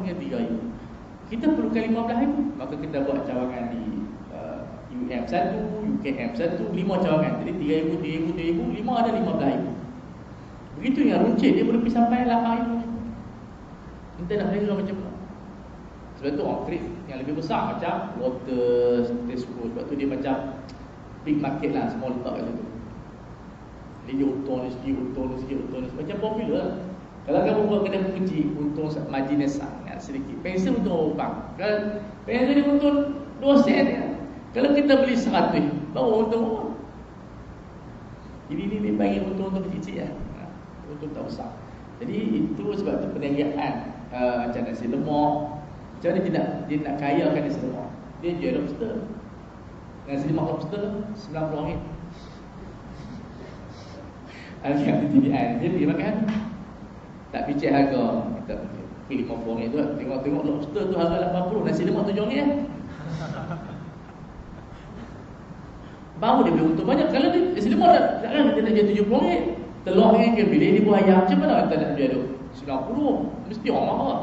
dengan 3,000. Kita perlukan 15,000. Maka kita buat cawangan di UM1, UKM1, 5 cawangan. Jadi 3,000, 3,000, 5 ada 15,000. Begitu yang runcit, dia boleh pergi sampai 8,000. Kita nak belajar macam mana? Sebab tu orang trade yang lebih besar macam Water, Tesco. Sebab tu dia macam big market lah, semua letak kat situ. Jadi dia untung ni sikit, untung ni sikit, untung ni sikit. Macam popular lah. Kalau kamu buat kedai kecil, untung marginnya sangat sedikit. Pensel untung bank. Kalau pensel dia untung 2 sen ya. Kalau kita beli 100, baru untung berapa? Jadi ni dia bagi untung-untung kecil-kecil lah. Untung tak besar. Jadi itu sebab tu perniagaan macam nasi lemak. Macam mana dia nak kayakan nasi lemak? Dia jual lobster. Nasi lemak lobster RM90. Ada yang TDI dia pergi makan. Tak picit harga. Kita pergi RM50 tu. Tengok-tengok lobster tu harga RM80. Nasi lemak RM7 lah. Baru dia beli untung banyak. Kalau dia nasi lemak takkan dia nak jual RM70. Telur yang dia beli, dia buat ayam macam mana kita nak jual tu? RM90. Mesti orang marah.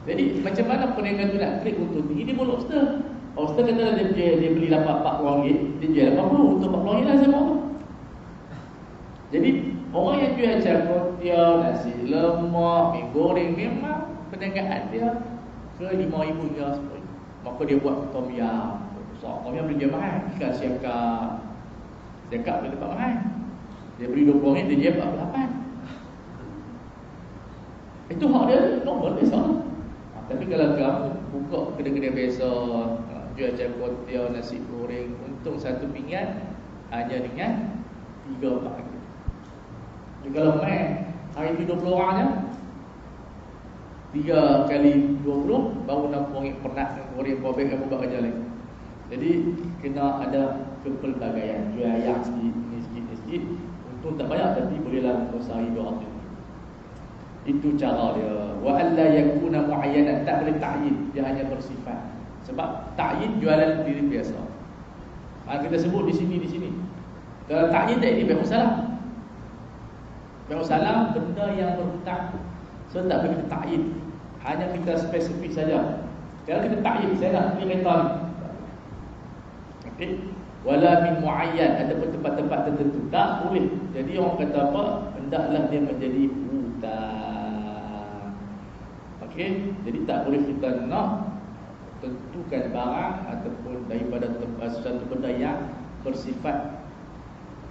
Jadi macam mana perniagaan tu nak klik untung tinggi, dia buat lobster. Lobster kata dia beli RM40, dia jual RM80. Untuk RM40 lah saya mahu. Jadi orang yang jual cakotiau, nasi lemak, mi goreng, memang perniagaan dia ke RM5,000 ke RM10,000. Maka dia buat tom yam. Tom yam boleh jual mahal. Ikan siakap boleh dapat mahal. Dia beri RM20, dia jual RM48. Itu hak dia, normal, biasa. Tapi kalau kamu buka kedai-kedai biasa, jual cakotiau, nasi goreng, untung satu pinggan hanya dengan 3-4 ringgit. Jadi kalau main hari ni 20 orang je, 3 kali 20 baru RM60 pernah goreng buah beg kamu buat kerja lagi. Jadi kena ada kepelbagaian. Jual ayam sikit, ni sikit, ni sikit. Untung tak banyak tapi bolehlah untuk sehari 200. Itu cara dia. Wa alla yakuna muayyanan, tak boleh ta'yin, dia hanya bersifat. Sebab ta'yin jualan diri biasa. Kita sebut di sini. Kalau ta'yin tak ini bai'us salam. Bai'us salam benda yang berhutang. So tak boleh kita ta'yin. Hanya kita spesifik saja. Kalau kita ta'yin, saya nak beli kereta ni. Okey. Wala min muayyan, ada tempat-tempat tertentu tak boleh. Jadi orang kata apa? Hendaklah dia menjadi hutang. Okey, jadi tak boleh kita nak tentukan barang ataupun daripada sesuatu benda yang bersifat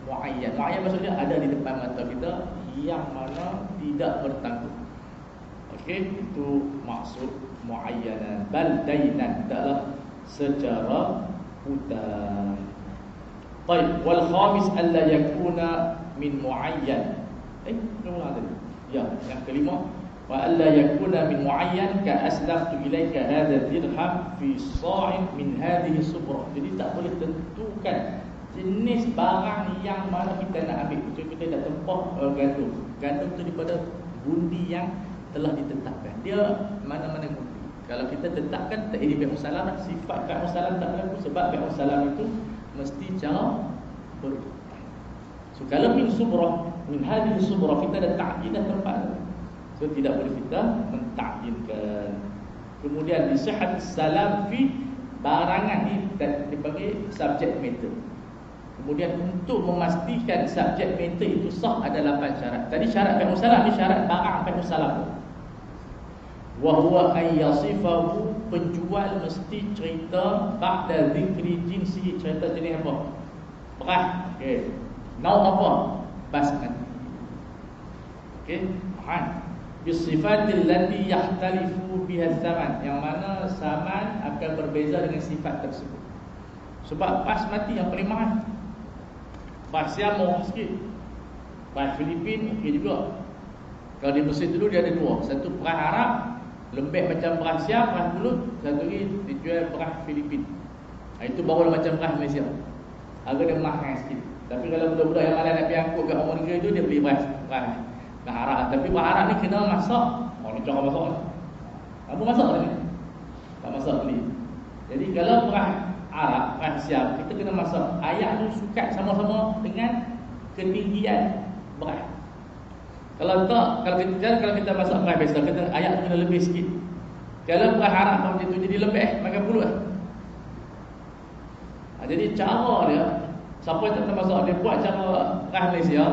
muayyan. Muayyan maksudnya ada di depan mata kita yang mana tidak bertanggung. Okey, itu maksud muayyanan. Bal dainan, adalah secara hutang. Baik, wal khamis alla yakuna min muayyan. Ulang tadi. Ya, yang kelima, wa alla yakuna min muayyan ka aslaftu ilaika hadha dirham fi sa'in min hadhihi subra. Jadi tak boleh tentukan jenis barang yang mana kita nak ambil. Contoh kita dah tempah gandum. Gandum tu daripada gundi yang telah ditetapkan. Dia mana-mana gundi. Kalau kita tetapkan tak ini bai'us salam, sifat bai'us salam tak berlaku sebab bai'us salam itu mesti cara berhutang. So kalau min subrah, min hadhihi subrah, kita ada ta'yin tempat. So tidak boleh kita mentakjinkan. Kemudian di sihhat salam fi barangan ni dipanggil subject matter. Kemudian untuk memastikan subject matter itu sah ada 8 syarat. Tadi syarat bai'us salam ni syarat barang bai'us salam. Wa huwa ay yasifahu, penjual mesti cerita ba'da zikri jinsi, cerita jenis apa? Beras. Okey. Nau apa? Basmati. Okey, bahan bisifatil lati yahtalifu biha zaman, yang mana zaman akan berbeza dengan sifat tersebut. Sebab basmati yang paling mahal. Beras Siam murah sikit. Beras Filipin okey juga. Kalau di Mesir dulu dia ada dua. Satu beras Arab, lembek macam beras Siam, beras Bulut. Satu lagi dijual beras Filipin. Itu baru macam beras Malaysia. Harga dia mahal sikit. Tapi kalau budak-budak yang malas nak pergi angkut kat orang negeri tu, dia beli beras Arab. Tapi beras Arab ni kena masak. Oh ni cara masak ni. Apa masak ni? Tak masak beli. Jadi kalau beras Arab, beras Siam, kita kena masak. Air tu sukat sama-sama dengan ketinggian beras. Kalau tak, kalau kita masak beras biasa, kita ayat tu kena lebih sikit. Kalau beras harap macam tu jadi lebih, makan pulut lah. Jadi cara dia, siapa yang tak tahu masak, dia buat cara beras Malaysia,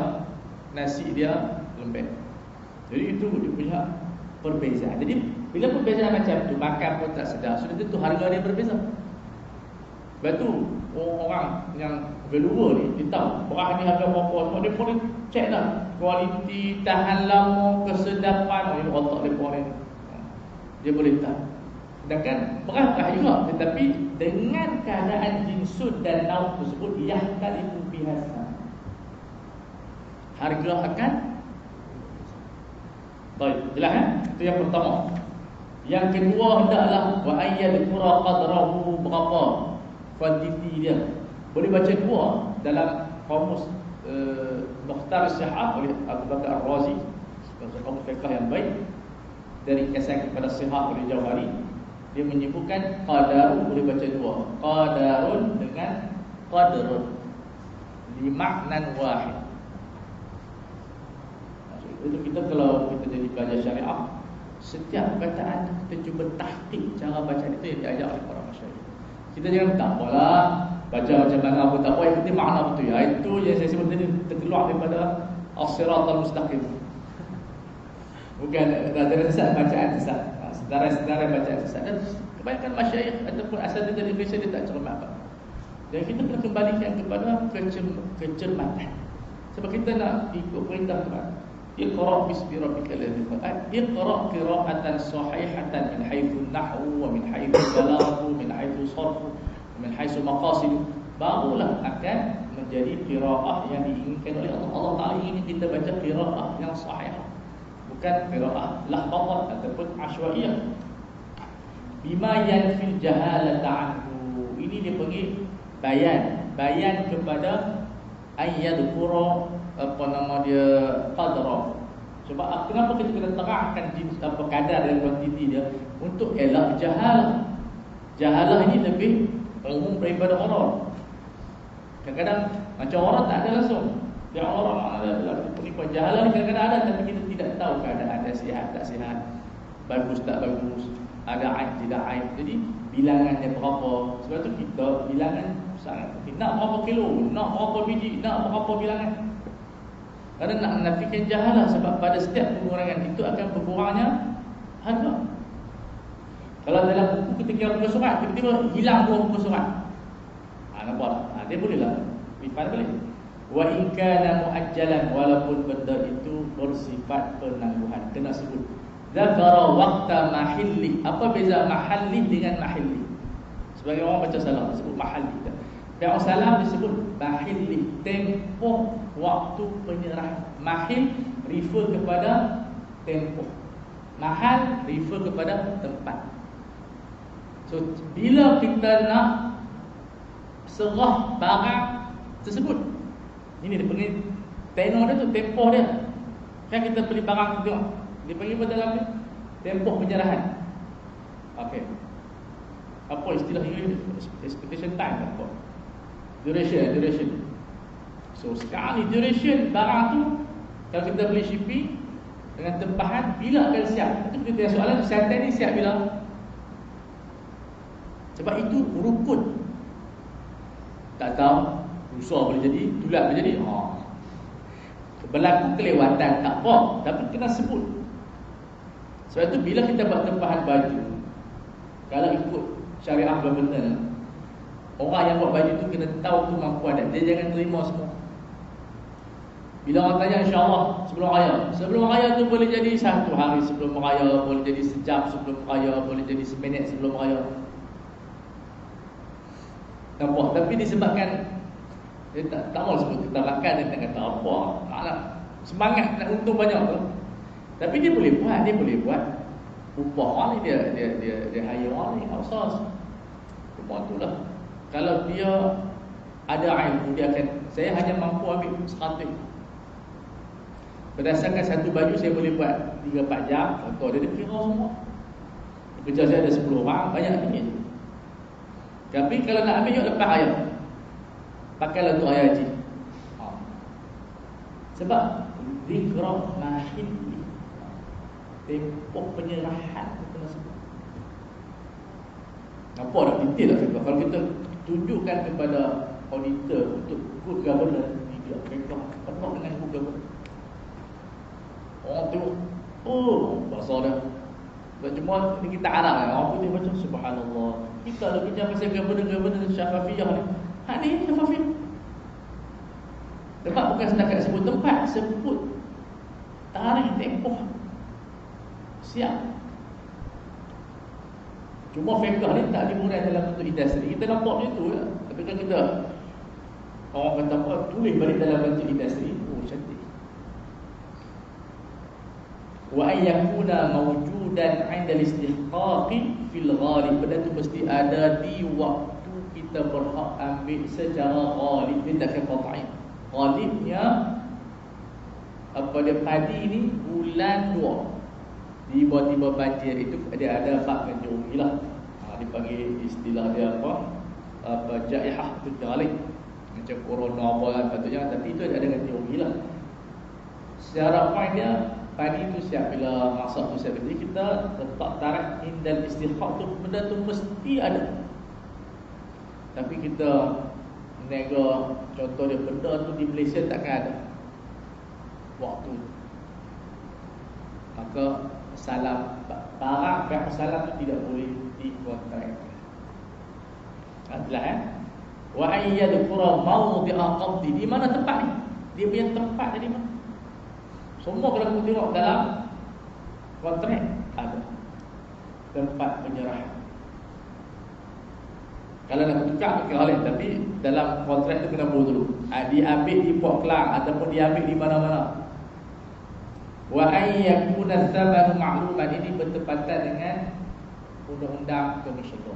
nasi dia lembek. Jadi itu dia punya perbezaan. Jadi bila perbezaan macam tu, makan pun tak sedap, sudah tentu harga dia berbeza. Sebab tu orang yang valuer ni, dia tahu beras ni harga berapa, semua dia boleh check lah kualiti, tahan lama, kesedapan. Ini otak dia boleh tahu. Sedangkan beras juga, tetapi dengan keadaan jinsud dan lauk tersebut, yahtalifu bihasa, harga akan baik. Jelas kan? Itu yang pertama. Yang kedua hendaklah wa ayyadkura qadrahu, berapa kuantiti dia. Boleh baca dua dalam kamus Mukhtar Sihah oleh Abu Bakar Ar-Razi, kamus fiqh yang baik, dari kisah kepada Sihah oleh Jauhari. Dia menyebutkan qadarun, boleh baca dua, qadarun dengan qadrun, li maknan wahid. Itu kita kalau kita jadi belajar syariah, setiap bacaan kita cuba tahqiq cara bacaan itu yang diajar oleh para masyayikh. Kita jangan tak apalah baca macam mana pun tak apa, yang penting makna betul ya. Itu yang saya sebut tadi terkeluar daripada as-siratal mustaqim. Bukan ada sesat bacaan sesat, sedara-sedara bacaan sesat. Dan kebanyakan masyayikh ataupun asatidz dari Malaysia dia tak cermat apa. Dan kita kena kembalikan kepada kecermatan. Sebab kita nak ikut perintah Tuhan. Iqra bismi rabbikal ladzi khalaq. Iqra qira'atan sahihatan min haitsu an-nahwu wa min haitsu al-balagh, min haitsu sarf, min haitsu maqasid. Barulah akan menjadi qira'ah yang diinginkan oleh Allah. Allah Taala ingin kita baca qira'ah yang sahih, bukan qira'ah lahbatan ataupun asywaiyah. Bima yanfil jahalata anhu. Ini dia panggil bayan kepada ayyadkura, apa nama dia, qadra. Sebab kenapa kita kena terangkan jenis apa kadar dan kuantiti dia, untuk elak jahalah. Jahalah ini lebih umum daripada orang. Kadang-kadang macam orang tak ada langsung. Yang orang ada penipuan jahalah ni kadang-kadang ada, tapi kita tidak tahu keadaan dia sihat tak sihat, bagus tak bagus, ada aib tidak aib. Jadi bilangannya berapa. Sebab tu kita bilangan sangat penting. Nak berapa kilo, nak berapa biji, nak berapa bilangan. Kerana nak menafikan jahalah. Sebab pada setiap pengurangan itu akan berkurangnya harga. Kalau dalam buku kita kira muka surat, tiba-tiba hilang 2 muka surat, nampak tak? Dia bolehlah refund boleh. Wa in kana muajjalan, walaupun benda itu bersifat penangguhan, kena sebut. Zakara waqta mahalli. Apa beza mahalli dengan mahalli? Sebagai orang baca salam disebut mahalli. Yang salam disebut mahalli, tempoh waktu penyerahan. Mahil refer kepada tempoh, mahal refer kepada tempat. So bila kita nak serah barang tersebut, ini dia panggil tenor dia tu, tempoh dia. Kan kita beli barang tu, dia panggil apa dalam ni? Tempoh penyerahan. Okey. Apa istilah ini? Expectation time apa? Duration. So sekarang ni duration barang tu, kalau kita beli shipping dengan tempahan, bila akan siap? Itu kita tanya soalan, santai ni siap bila? Sebab itu rukun. Tak tahu, rusak boleh jadi, tulat boleh jadi. Berlaku kelewatan tak apa, tapi kena sebut. Sebab itu bila kita buat tempahan baju, kalau ikut syariah benar-benar, orang yang buat baju tu kena tahu tu mampu ada. Dia jangan terima semua. Bila orang tanya, insyaAllah sebelum raya tu boleh jadi 1 hari sebelum raya, boleh jadi sejam sebelum raya, boleh jadi seminit sebelum raya. Nampak? Tapi disebabkan dia tak mahu sebut ketarakan, dia tak kata apa, nak semangat nak untung banyak tu. Tapi dia boleh buat. Upah orang ni dia hire orang ni outsource. Upah tu lah. Kalau dia ada ilmu, dia akan, saya hanya mampu ambil 100. Berdasarkan satu baju saya boleh buat 3-4 jam. Contoh dia kira semua. Kerja saya ada 10 orang, banyak duit. Tapi kalau nak ambil lepas raya, pakailah untuk raya haji. Sebab Zikra mahil, tempoh penyerahan itu kena sebut. Nampak tak detail tak fiqah? Kalau kita tunjukkan kepada auditor untuk good governance, tidak fiqah penuh dengan good governance. Orang tengok, oh bahasa dah. Cuma ni kita Arab kan, orang putih baca subhanallah. Kita dah bincang pasal governance syafafiyah ni. Hak ni syafafiyah. Tempat bukan setakat sebut tempat, sebut tarikh, tempoh. Siap. Cuma fiqh ni tak dimulai dalam bentuk industri. Kita nampak macam tu ya. Tapi kan kita orang kata apa, tulis balik dalam bentuk industri. Oh cantik. Wa ayyakuna mawjudan 'inda al-istihqaqi fil ghalib. Benda tu mesti ada di waktu kita berhak ambil secara ghalib. Dia tak kena qat'i. Ghalibnya apa dia, padi ni bulan 2. Tiba-tiba banjir, itu dia ada bab menjauhi lah. Dipanggil istilah dia apa jaihah tu ghalib. Macam corona apa kan patutnya, tapi itu ada dengan teori lah. Secara point dia, padi tu siap bila masak tu siap. Jadi kita letak tarikh indal istihqaq tu, benda tu mesti ada. Tapi kita nega, contoh dia benda tu di Malaysia takkan ada waktu. Maka salam barang pihak salam tu tidak boleh dikontrak. Adalah wa ayyadhkura mawdi'a qabdi, di mana tempat ni? Dia punya tempat di mana? Semua kalau kita tengok dalam kontrak ada tempat penyerahan. Kalau nak tukar mungkin boleh, tapi dalam kontrak tu kena buat dulu. Diambil di Port Klang ataupun diambil di mana-mana. Wa ayyakuna thamanu ma'luman, ini bertepatan dengan undang-undang komisioner.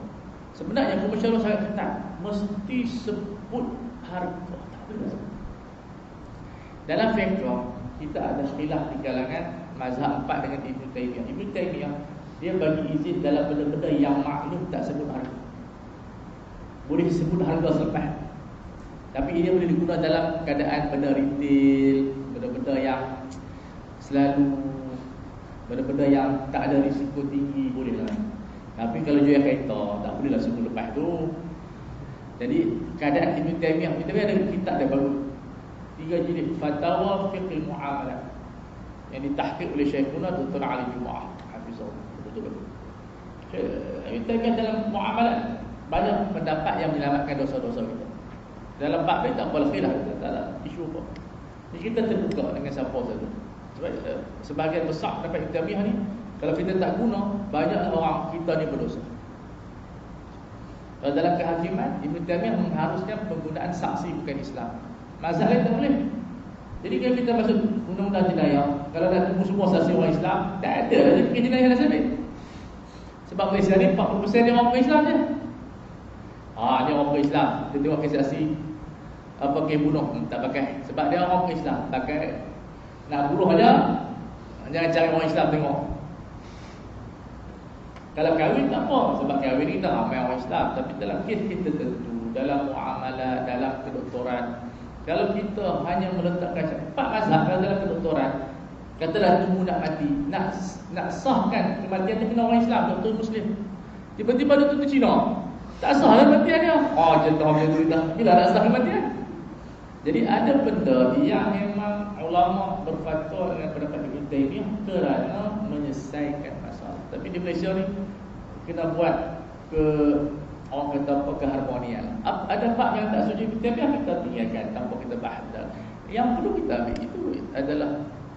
Sebenarnya komisioner sangat ketat, mesti sebut harga. Tak boleh sebut. Dalam fiqh kita ada khilaf di kalangan mazhab 4 dengan Ibn Taymiyah. Ibn Taymiyah dia bagi izin dalam benda-benda yang maklum tak sebut harga. Boleh sebut harga selepas. Tapi ini boleh digunakan dalam keadaan benda retail, benda-benda yang selalu, benda-benda yang tak ada risiko tinggi, bolehlah. Tapi kalau jual kereta, tak bolehlah sebut lepas tu. Jadi keadaan Ibn Taymiyah, kita ada kitab dia baru 3 jilid Fatawa Fiqh Muamalat yang ditahqiq oleh Syekhuna Dr. Ali Jumaah Hafizahullah. Betul-betul. Ibn Taymiyah dalam muamalat banyak pendapat yang menyelamatkan dosa-dosa kita. Dalam bab ni tak boleh khilaf, tak ada isu apa. Jadi kita terbuka dengan siapa saja. Sebab sebahagian besar pendapat Ibn Taymiyah ni, kalau kita tak guna, banyak orang kita ni berdosa. Kalau dalam kehakiman, Ibn Taymiyah mengharuskan penggunaan saksi bukan Islam. Mazhab lain tak boleh. Jadi kalau kita masuk undang-undang jenayah, kalau dah tunggu semua saksi orang Islam, tak ada lagi jenayah dah sabit. Sebab Malaysia ni 40% dia orang Islam je. Dia orang Islam, dia tengok kes saksi apa kes bunuh, tak pakai. Sebab dia orang Islam, pakai nak bunuh aja, jangan cari orang Islam tengok. Kalau kahwin tak apa, sebab kahwin ni kita ramai orang Islam. Tapi dalam kes-kes tertentu, dalam muamalah, dalam kedoktoran, kalau kita hanya meletakkan 4 mazhab dalam kedoktoran, katalah tunggu nak mati, nak sahkan kematian dia kena orang Islam, doktor Muslim. Tiba-tiba doktor Cina, tak sah lah kematian dia. Jentah macam tu dah. Bila nak sah kematian? Jadi ada benda yang memang ulama berfatwa dengan pendapat Ibn Taymiyah kerana menyelesaikan masalah. Tapi di Malaysia ni kena buat ke orang kata apa, keharmonian. Ada bab yang tak setuju Ibn Taymiyah, kita tinggalkan tanpa kita bahas. Yang perlu kita ambil itu adalah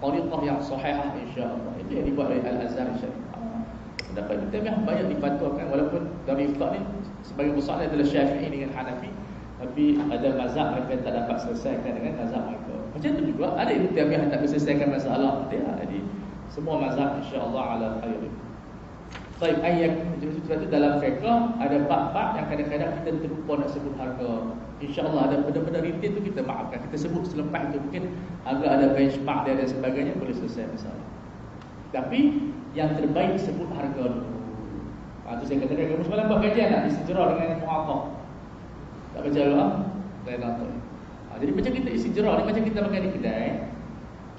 tariqah yang sahihah, insya-Allah. Itu yang dibuat oleh Al-Azhar Syarif. Pendapat Ibn Taymiyah banyak difatwakan, walaupun dari fiqh ni sebagai besar adalah Syafi'i dengan Hanafi, tapi ada mazhab mereka tak dapat selesaikan dengan mazhab mereka. Macam tu juga ada Ibn Taymiyah yang tak bisa selesaikan masalah dia. Jadi semua mazhab insya-Allah ala khair. Baik, ayat itu dalam fiqh ada bab-bab yang kadang-kadang kita terlupa nak sebut harga. Insya-Allah ada benda-benda retail tu kita maafkan. Kita sebut selepas itu, mungkin agak ada benchmark dia dan sebagainya, boleh selesai masalah. Tapi yang terbaik sebut harga dulu. Itu saya katakan, kamu semalam buat kajian nak istijrah dengan mu'aqqah. Tak baca doa, saya nak tahu. Jadi macam kita istijrah ni, macam kita makan di kedai.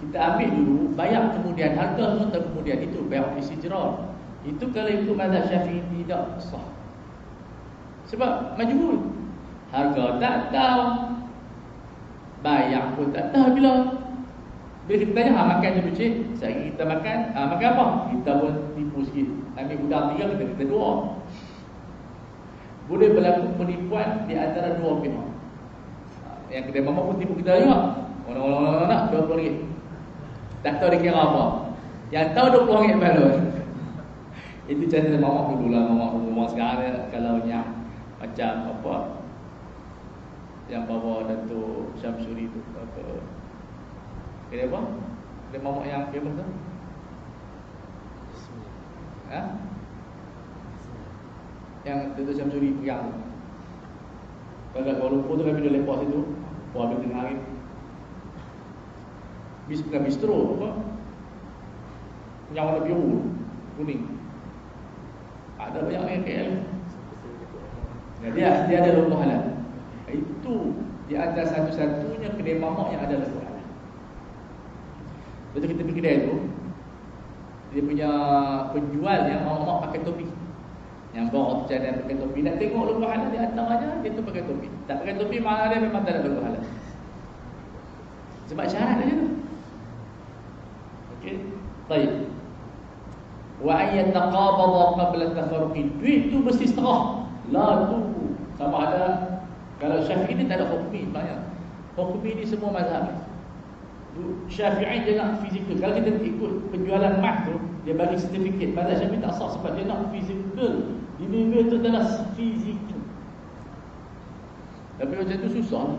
Kita ambil dulu, bayar kemudian, harga semua kemudian. Itu bayar istijrar. Itu kalau ikut mazhab Syafi'i tidak sah. Sebab majbur. Harga tak tahu, bayar pun tak tahu bila. Bila kita tanya, makan je cik, sehari kita makan, makan apa? Kita pun tipu sikit. Ambil udang 3, kita 2. Boleh berlaku penipuan di antara dua pihak. Yang kedai mamak pun tipu kita juga. Orang-orang nak RM20. Tak tahu dia kira apa. Yang tahu RM20 balon. Itu cara mamak dulu lah. Mamak sekarang kalau yang macam apa, yang bawa Datuk Syamsuri tu apa, kedai apa? Kedai mamak yang famous tu? Ha? Yang Datuk Syamsuri pegang tu. Kalau Kuala Lumpur tu kami dah lepas itu, habis tengah hari. Bukan bistro apa? Yang warna biru, kuning. Ada banyak yang KL. Dia ada logo halal. Itu di antara satu-satunya kedai mamak yang ada logo halal. Betul kita pergi kedai tu, dia punya penjualnya mamak pakai topi. Yang bawa jangan pakai topi. Nak tengok logo halal di antaranya, dia tu pakai topi. Tak pakai topi, mana dia memang tak ada logo halal. Sebab syarat dia tu. Okey. Baik. Wa ayyataqabada qabla tafarruqi. Duit tu mesti setengah. La tu sama ada. Kalau Syafi'i ni tak ada hukmi banyak. Hukmi ni semua mazhab. Syafi'i dia nak fizikal. Kalau kita ikut penjualan emas tu, dia bagi sertifikat. Mazhab Syafi'i tak sah sebab dia nak fizikal. Dia tu adalah fizikal. Tapi macam tu susah ni.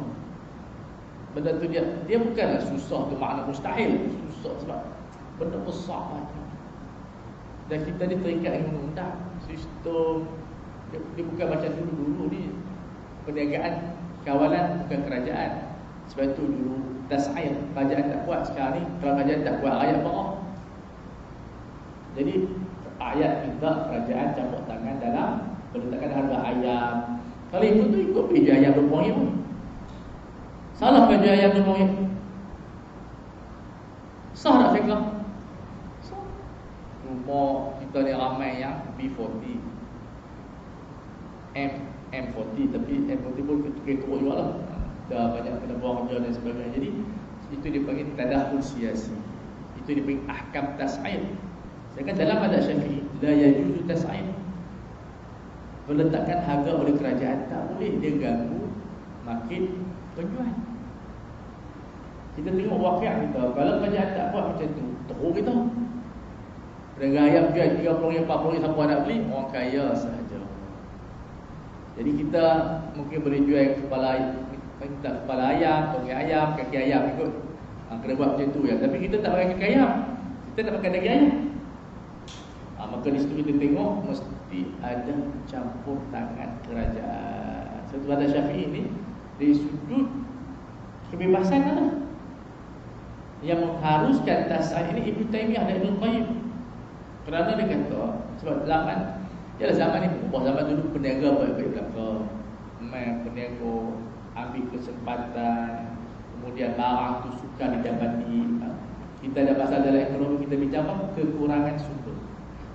Benda tu dia bukanlah susah tu makna mustahil. Susah sebab benda besar macam. Dan kita ni terikat dengan undang-undang. Sistem dia bukan macam dulu ni. Perniagaan kawalan bukan kerajaan. Sebab itu dulu tas'ir kerajaan tak kuat. Sekarang ni kalau kerajaan tak kuat, rakyat marah. Jadi rakyat minta kerajaan campur tangan dalam penetapan harga ayam. Kalau ikut tu ikut pergi ayam RM20 pun. Salah kerja ayam RM20. Sah tak fiqah? Sah. Rumah kita ni ramai yang B40 M40, tapi M40 pun ketua juga lah. Dah banyak kena buang kerja dan sebagainya. Jadi itu dipanggil tadakhul siasi. Itu dipanggil ahkam tas'ir. Sedangkan dalam mazhab Syafi'i la yajuzu tas'ir. Meletakkan harga oleh kerajaan tak boleh, dia ganggu market penjual. Kita tengok wakil kita, kalau kerajaan tak buat macam tu, teruk kita. Pedagang ayam jual RM30, RM40, siapa nak beli? Orang kaya sahaja. Jadi kita mungkin boleh jual kepala ayam, toge ayam, kaki ayam ikut. Kena buat macam tu ya. Tapi kita tak pakai kaki ayam, kita nak pakai daging ayam. Maka di situ kita tengok mesti ada campur tangan kerajaan. Satu mazhab Syafi'i ini dari sudut kebebasan lah. Yang mengharuskan tas'ir ini Ibnu Taimiyah dan Ibnu Qayyim. Kerana dia kata sebab zaman ni berubah. Zaman dulu peniaga baik-baik belakang. Peniaga ambil kesempatan, kemudian barang tu sukar didapati. Kita ada masalah dalam ekonomi, kita bincang apa? Kekurangan sumber.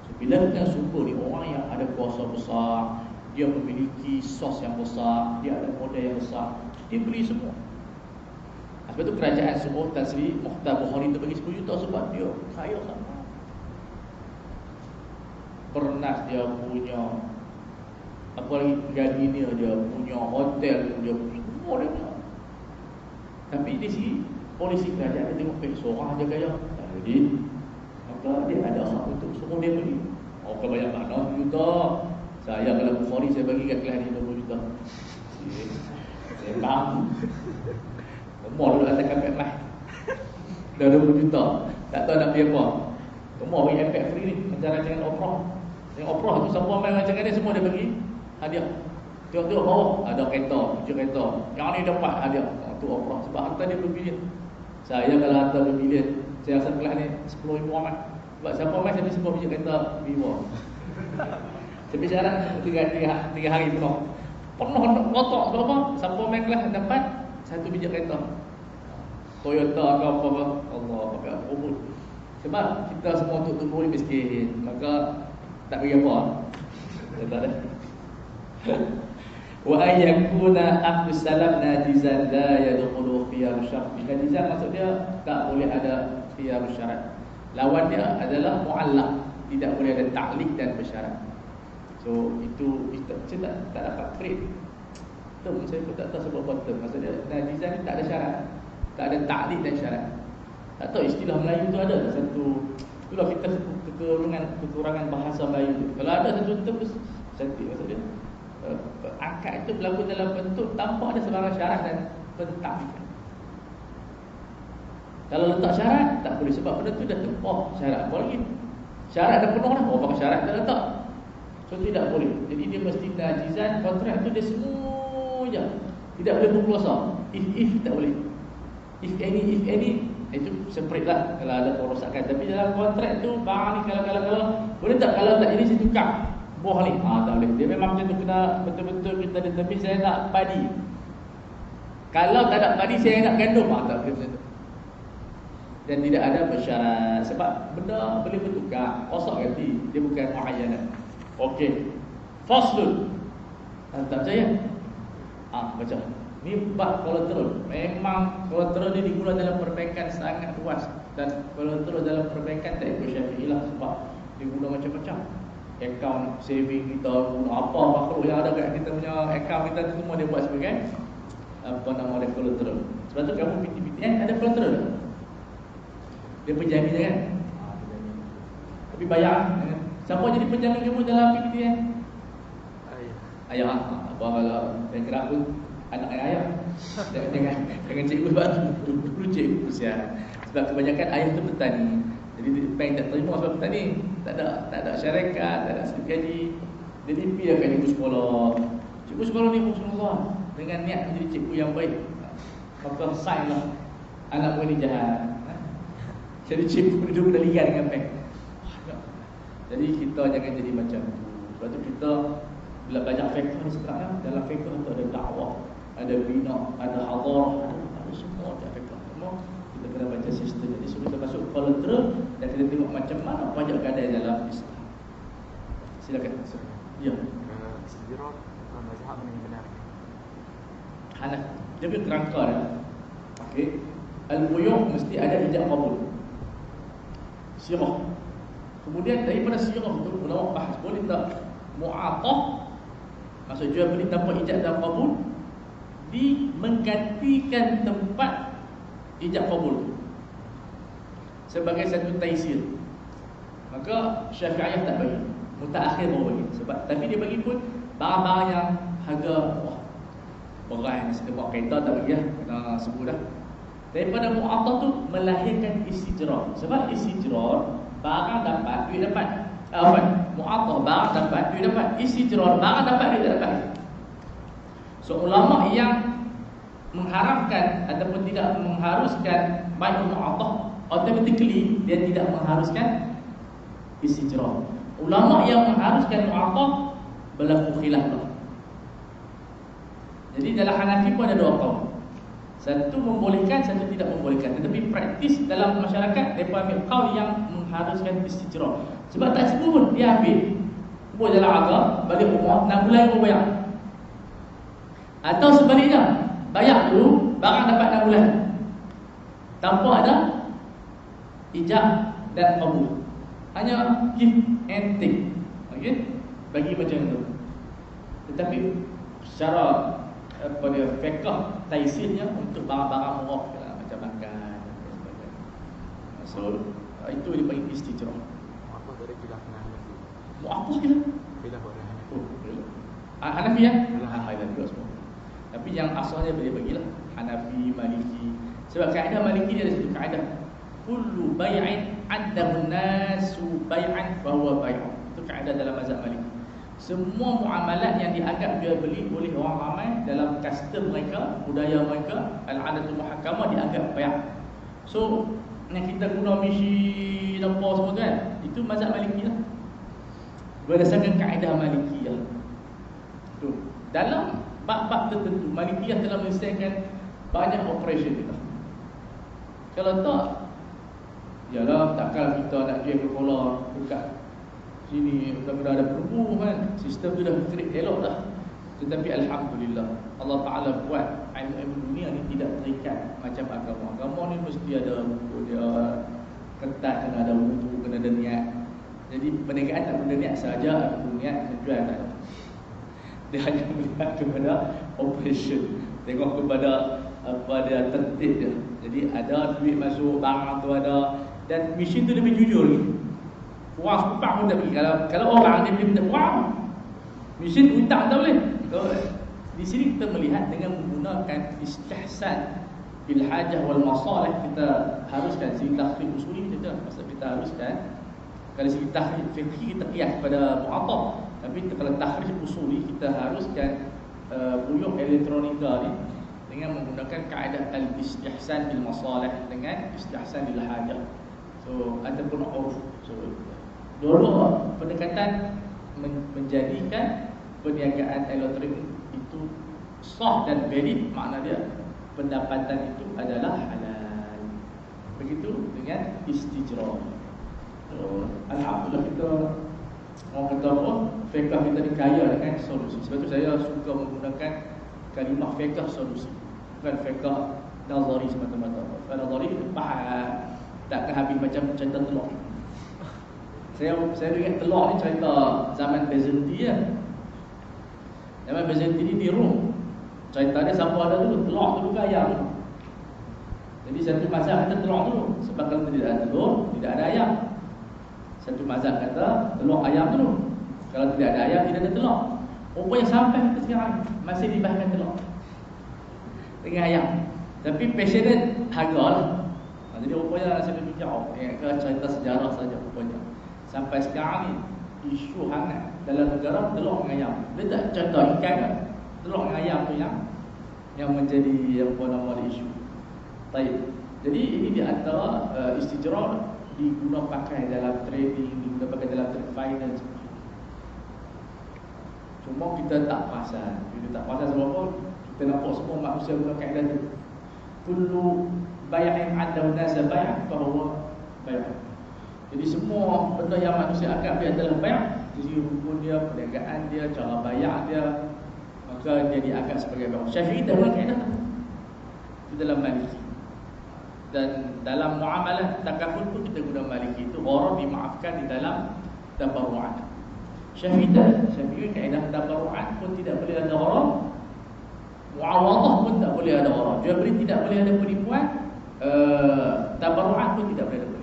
So, bila bukan sumber ni, orang yang ada kuasa besar, dia memiliki sos yang besar, dia ada modal yang besar, dia beli semua. Sebab tu kerajaan semua Tasri Mukhtar Bukhari tu bagi 10 juta sebab dia kaya sangat. Pernas dia punya, apa lagi, Gardenia dia punya, hotel dia punya, semua dia punya. Tapi di sini polisi kerajaan dia tengok seorang aja kaya. Jadi maka dia ada hak untuk suruh dia beli. Kalau banyak mana 10 juta. Saya kalau Bukhari saya bagi kat kelas ni 20 juta. Saya bang. Semua dulu atas kapet mah. Dah 20 juta. Tak tahu nak beli apa. Semua bagi iPad free ni. Macam rancangan Oprah. Yang Oprah tu siapa main rancangan dia semua dia bagi hadiah. Tengok-tengok bawah ada kereta, 7 kereta. Yang ni dapat hadiah. Tu Oprah. Sebab harta dia berbilion. Saya kalau harta berbilion, saya rasa kelas ni 10,000 amat. Sebab siapa main saya beli 10 biji kereta Vivo. Tapi syarat 3 hari penuh. Penuh kotak sebab apa? Siapa main kelas dapat 1 biji kereta. Toyota ke apa, Allah pakai apa pun. Sebab kita semua untuk tumbuh ni miskin, maka tak bagi apa. Tak ada. Wa ayyakuna ahlu salam najizan la yadkhulu khiyar syart. Najizan maksud dia tak boleh ada khiyar syarat. Lawan dia adalah muallaq, tidak boleh ada ta'liq dan bersyarat. So itu saya tak dapat create. Saya pun tak tahu sebab apa term. Maksudnya najizan ni tak ada syarat, tak ada ta'liq dan syarat. Tak tahu istilah Melayu tu ada tak satu. Itulah kita kekurangan bahasa Melayu tu. Kalau ada satu term cantik, maksudnya akad itu berlaku dalam bentuk tanpa ada sebarang syarat dan pentadliqan. Kalau letak syarat tak boleh, sebab benda tu dah tempah syarat. Apa lagi? Syarat dah penuh dah, pakai syarat dah letak. So tidak boleh. Jadi dia mesti najizan. Kontrak tu dia semua je, tidak boleh berkuasa. If tak boleh. If any itu separate lah kalau ada perosakan. Tapi dalam kontrak tu barang ni kalau boleh tak, kalau tak jadi saya tukar buah ni, tak boleh. Dia memang macam tu, kena betul-betul kita determine saya nak padi. Kalau tak ada padi saya nak gandum, tak boleh macam tu. Dan tidak ada bersyarat, sebab benda boleh bertukar, kosong ganti, dia bukan muayyanah. Okey, faslun. Tak percaya? Baca. Ni bab kolateral. Memang kolateral ni digunakan dalam perbankan sangat luas, dan kolateral dalam perbankan tak ikut Syafi'i lah, sebab diguna macam-macam. Akaun saving kita, apa makhluk yang ada kat kita punya akaun kita tu semua dia buat sebagai apa nama dia, kolateral. Sebab tu kamu PTPTN ada kolateral tak? Dia penjamin je kan? Tapi bayar. Siapa jadi penjamin kamu dalam PTPTN? Ayah. Apa kalau yang gerak pun anak ayah. Jangan cikgu, sebab dulu cikgu usia. Sebab kebanyakan ayah tu petani. Jadi bank tak terima sebab petani. Tak ada syarikat, tak ada slip gaji. Jadi pergi kat cikgu sekolah. Cikgu sekolah ni Rasulullah dengan niat menjadi cikgu yang baik. Maka sign lah anak ni jahat. Jadi cikgu duduk dah liar dengan bank. Jadi kita jangan jadi macam tu. Sebab tu kita bila belajar fiqh ni sekarang, dalam fiqh tu ada dakwah, ada bina, ada hadarah, ada semua dalam fiqh. Semua kita kena baca sistem. Jadi sebelum kita masuk kolateral, dan kita tengok macam mana pajak gadai dalam Islam. Silakan. Ya. Istijrah mazhab mana yang benar? Hanafi. Dia punya kerangka dia. Okey. Al-buyu' mesti ada ijab qabul. Sirah. Kemudian daripada sirah tu ulama bahas boleh tak mu'athah, maksud jual beli tanpa ijab dan qabul, menggantikan tempat ijab qabul tu sebagai satu taisir. Maka Syafi'iyah tak bagi, mutaakhir baru bagi. Sebab tapi dia bagi pun barang-barang yang harga berai, mesti buat kereta tak bagi lah, kena sebut dah. Daripada mu'athah tu melahirkan istijrar. Sebab istijrar barang dapat, duit dapat. Mu'athah barang dapat, duit dapat. Istijrar barang dapat, duit tak dapat. So ulama yang mengharamkan ataupun tidak mengharuskan baik mu'athah, automatically dia tidak mengharuskan istijrar. Ulama yang mengharuskan mu'athah berlaku khilaf lah. Jadi dalam Hanafi pun ada dua kaum. Satu membolehkan, satu tidak membolehkan. Tetapi praktis dalam masyarakat, mereka ambil kaul yang mengharuskan istijrar. Sebab tak semua pun dia ambil. Buat jalan agak, balik rumah, 6 bulan baru bayar. Atau sebaliknya, bayar dulu, barang dapat 6 bulan tanpa ada ijab dan qabul. Hanya give and take. Okay? Bagi macam tu. Tetapi secara apa dia, fiqh taisirnya untuk barang-barang murah macam makan dan sebagainya. So itu dia panggil istijrar. Apa dari khilaf Hanafi? Apa khilaf? Khilaf orang Hanafi. Hanafi ya? Hanafi juga semua. Tapi yang asalnya dia bagilah Hanafi, Maliki. Sebab kaedah Maliki dia ada satu kaedah, kullu bai'in addahu nasu bai'an fa huwa bai'un. Itu kaedah dalam mazhab Maliki. Semua muamalat yang dianggap jual beli oleh orang ramai dalam custom mereka, budaya mereka, al-adatul muhakkamah, dianggap bai'. So yang kita guna misi apa semua tu kan, itu mazhab Maliki lah, berdasarkan kaedah Maliki lah. Tu dalam bab-bab tertentu Malikiyah telah menyelesaikan banyak operasi kita. Kalau tak, yalah takkan kita nak jual Coca-Cola dekat sini, mudah-mudahan ada perbu kan. Sistem tu dah berkerik elok dah. Tetapi Alhamdulillah, Allah Ta'ala buat ilmu dunia ni tidak terikat macam agama. Agama ni mesti ada hukum dia, ketat, kena ada wudu, kena ada niat. Jadi perniagaan tak perlu niat saja, ada niat menjual tak ada. Dia hanya melihat kepada operation, tengok kepada apa dia tertib dia. Jadi ada duit masuk, barang tu ada, dan mesin tu lebih jujur lagi. Wang sekupang pun tak pergi. Kalau orang dia minta wang, mesin hutang tak boleh. Di sini kita melihat dengan menggunakan istihsan bil hajah wal masalih, kita haruskan segi tahrif usuli kita, maksud kita haruskan kalau segi tahrif fiqhi kita qiyas pada mu'atab, tapi kalau tahrif usuli kita haruskan buyuk elektronika ni dengan menggunakan kaedah al-istihsan bil masalih dengan istihsan bil hajah. So ataupun urf. So dua pendekatan menjadikan perniagaan elektronik itu sah dan valid, makna dia pendapatan itu adalah halal. Begitu dengan istijrah. Alhamdulillah kita orang kata apa, fiqh kita ni kaya dengan solusi. Sebab tu saya suka menggunakan kalimah fiqh solusi, bukan fiqh nazari semata-mata. Fiqh nazari itu faham, takkan habis macam cerita telur. Saya ingat telur ni cerita zaman Byzantium ya. Zaman Byzantium ni di Rom. Cerita dia siapa ada dulu, telur tu bukan ayam. Jadi satu mazhab kata telur dulu, sebab kalau tidak ada telur, tidak ada ayam. Satu mazhab kata telur ayam dulu, kalau tidak ada ayam, tidak ada telur. Rupanya sampai ke sekarang masih dibahaskan telur dengan ayam. Tapi passionate harga lah. Jadi rupanya saya berfikir, cerita sejarah saja rupanya. Sampai sekarang ni isu hangat dalam negara telur dengan ayam. Dia tak cerita ikan kan? Telur dengan ayam tu yang menjadi apa nama isu. Baik. Jadi ini di antara istijrah digunakan pakai dalam trading, digunakan pakai dalam trade finance. Cuma kita tak perasan. Kita tak perasan sebab apa? Kita nampak semua manusia guna kaedah tu. Kullu bay'in 'adda nasa bay', fahuwa bay'. Jadi semua benda yang manusia anggap dia adalah bay', sisi hukum dia, perniagaan dia, cara bayar dia, maka dia dianggap sebagai bay'. Syafi'i tak guna kaedah tu. Itu dalam Maliki. Dan dalam muamalah takaful pun kita guna Maliki. Itu gharar dimaafkan di dalam tabarru'at. Syafi'i kaedah tabarru'at pun tidak boleh ada gharar. Muawadah pun tak boleh ada gharar. Jual beli tidak boleh ada penipuan. Tabarru'at pun tidak boleh ada penipuan.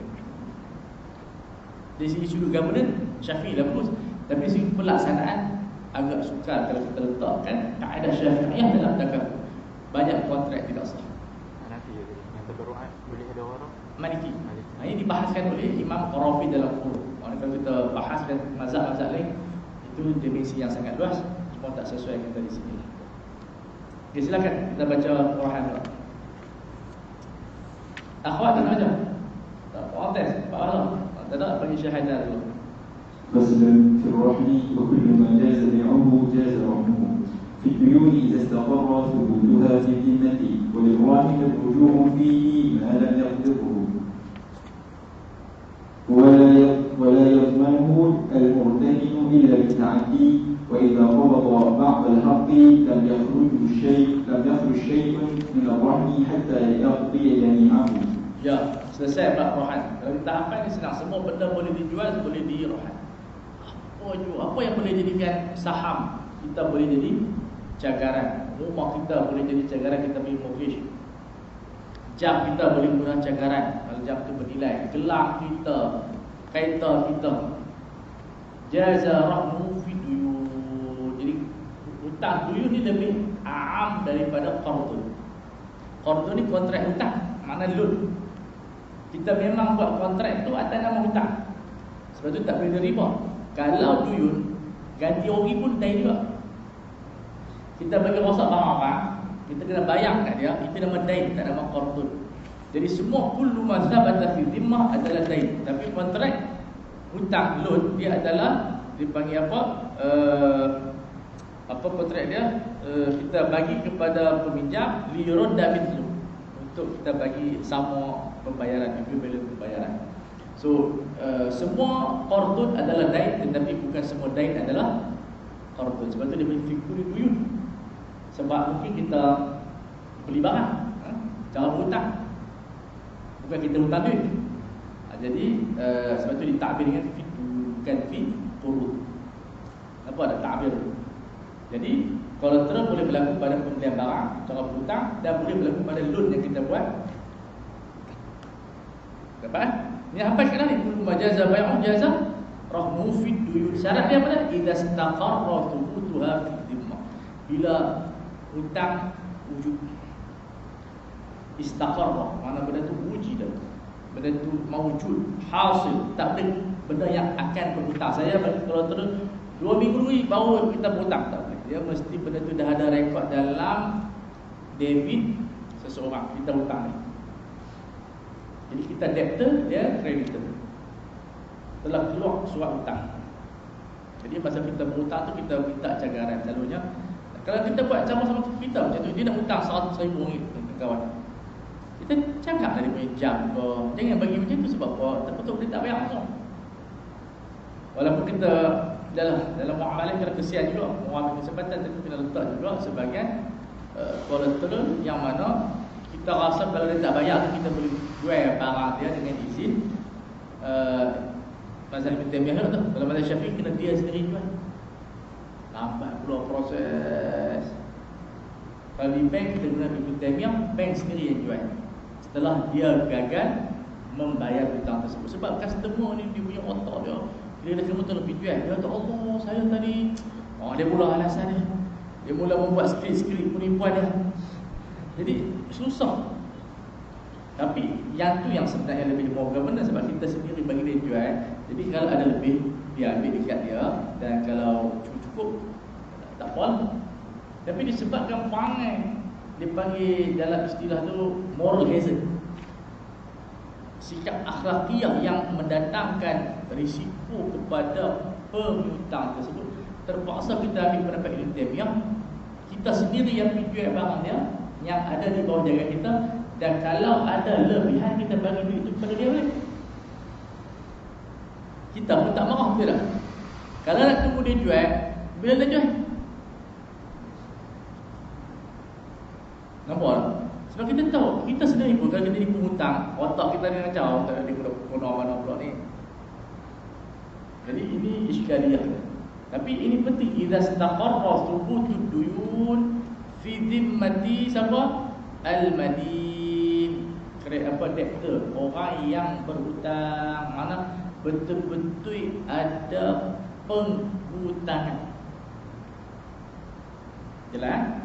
Dari segi sudut governance Syafi'i dah bagus, tapi segi pelaksanaan agak sukar kalau kita letakkan kaedah Syafi'iyah dalam takaful. Banyak kontrak tidak sah. Hanafi jadi yang tabarru'at boleh ada orang Maliki. Ini dibahaskan oleh Imam Qarafi dalam Qur'an. Kalau kita bahaskan mazhab-mazhab lain, itu dimensi yang sangat luas, cuma tak sesuai kita di sini. Okay, silakan kita baca Quran. Akhwat nak baca? Tak protes, Pak Allah. Tak bagi syahadat dulu. فصل في الرحل وكل ما جاز بيعه جاز رهنه في الديون إذا استقر ثبوتها في الذمة وللراهن الرجوع فيه ما لم يقدره ولا يضمنه المرتهن إلا بالتعدي وإذا قبض بعض الحق لم يخرج شيء من الرهن حتى يقضي جميعه. Ya, selesai bab rohan. Kalau kita hafal ni senang, semua benda boleh dijual, boleh dirohan. Apa yang boleh jadikan saham, kita boleh jadi cagaran. Rumah kita boleh jadi cagaran, kita beli mortgage. Jam kita boleh guna cagaran, kalau jam itu bernilai. Gelang kita, kereta kita. Jaza rahmu fi duyun. Jadi hutang duyun ni lebih aam daripada qardun. Qardun ni kontrak hutang, mana loan. Kita memang buat kontrak tu atas nama hutang. Sebab tu tak boleh riba. Kalau duyun, ganti ori pun tak juga. Kita bagi rosak barang-barang, kita kena bayar kat dia, itu nama dain, tak nama qardun. Jadi semua kullu ma thabata fi dhimmah adalah dain. Tapi kontrak hutang loan dia adalah dipanggil apa? Apa kontrak dia? Kita bagi kepada peminjam li yurda mithlu, untuk kita bagi sama pembayaran, equivalent pembayaran. So semua qardun adalah dain, tetapi bukan semua dain adalah qardun. Sebab tu dia beri fikul duyun. Sebab mungkin kita beli barang, cara berhutang, bukan kita hutang duit. Jadi sebab tu ditakbir dengan bukan fi qurud. Apa ada takbir? Jadi kolateral boleh berlaku pada pembelian barang, cara berhutang, dan boleh berlaku pada loan yang kita buat. Dapat? Ini apa sekarang ni? Kullu majaza bai'un jaza rahmu fi duyun. Syarat dia apa? Idza istaqarra thubutuha fi dhimmah. Bila hutang wujud istaqarra, mana benda tu wujud, benda tu mawjud, hasil, tak boleh benda yang akan berhutang. Saya kalau terus 2 minggu ni baru kita berhutang, tak boleh. Dia mesti benda tu dah ada rekod dalam debit seseorang kita hutang ni. Jadi kita debtor, dia creditor. Telah keluar surat hutang. Jadi masa kita berhutang tu kita minta cagaran selalunya. Kalau kita buat sama-sama kita macam tu, dia nak hutang RM100,000 ke kawan, kita cakap dari punya jam ke, jangan bagi macam tu. Sebab apa? Takut dia tak bayar langsung. Walaupun kita dalam muamalah kena kesian juga, muamalah kesempatan tentu kena letak juga sebagian collateral yang mana kita rasa kalau dia tak bayar kita boleh jual barang dia dengan izin. Mazhab Ibn Taimiyah tu, kalau mazhab Syafi'i kena dia sendiri jual. Lambat pula proses. Kalau di bank kita guna Ibn Taimiyah, bank sendiri yang jual setelah dia gagal membayar hutang tersebut. Sebab customer ni dia punya otak dia, dia dah betul lebih jual. Dia kata, Allah, saya tadi dia mula alasan dia. Dia mula membuat skrip-skrip penipuan dia. Jadi susah. Tapi yang tu yang sebenarnya lebih moga benar, sebab kita sendiri bagi dia jual. Jadi kalau ada lebih, dia ambil dekat dia. Dan kalau cukup, tak apa. Tapi disebabkan perangai, dia panggil dalam istilah tu moral hazard, sikap akhlakiah yang mendatangkan risiko kepada pengutang tersebut. Terpaksa kita ambil pendapat Ibn Taimiyah. Kita sendiri yang jual barang dia, yang ada di bawah jaga kita. Dan kalau ada lebihan, kita bagi duit itu kepada dia boleh. Kita pun tak marah, betul tak? Kalau nak tunggu dia jual, bila dia jual? Nampak tak? Sebab kita tahu, kita sendiri pun kalau kita dipu hutang, otak kita ni macam tak ada dipunuh mana pula ni. Jadi ini iskaliah. Tapi ini penting. Idza istaqarra thubutud duyun fi dhimmati siapa? Al-madin. Debtor, orang yang berhutang, mana betul-betul ada penghutangan. Jelas?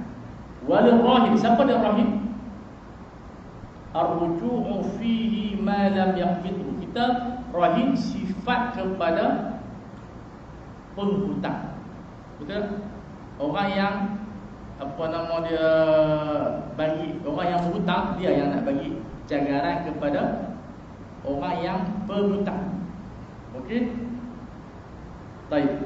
Wal rahim, siapa dia rahim? Ar-ruju'u fihi ma lam yaqbidhu. Kita rahim sifat kepada penghutang. Betul? Orang yang dia bagi, orang yang berhutang, dia yang nak bagi cagaran kepada orang yang berhutang. Okey? Baik.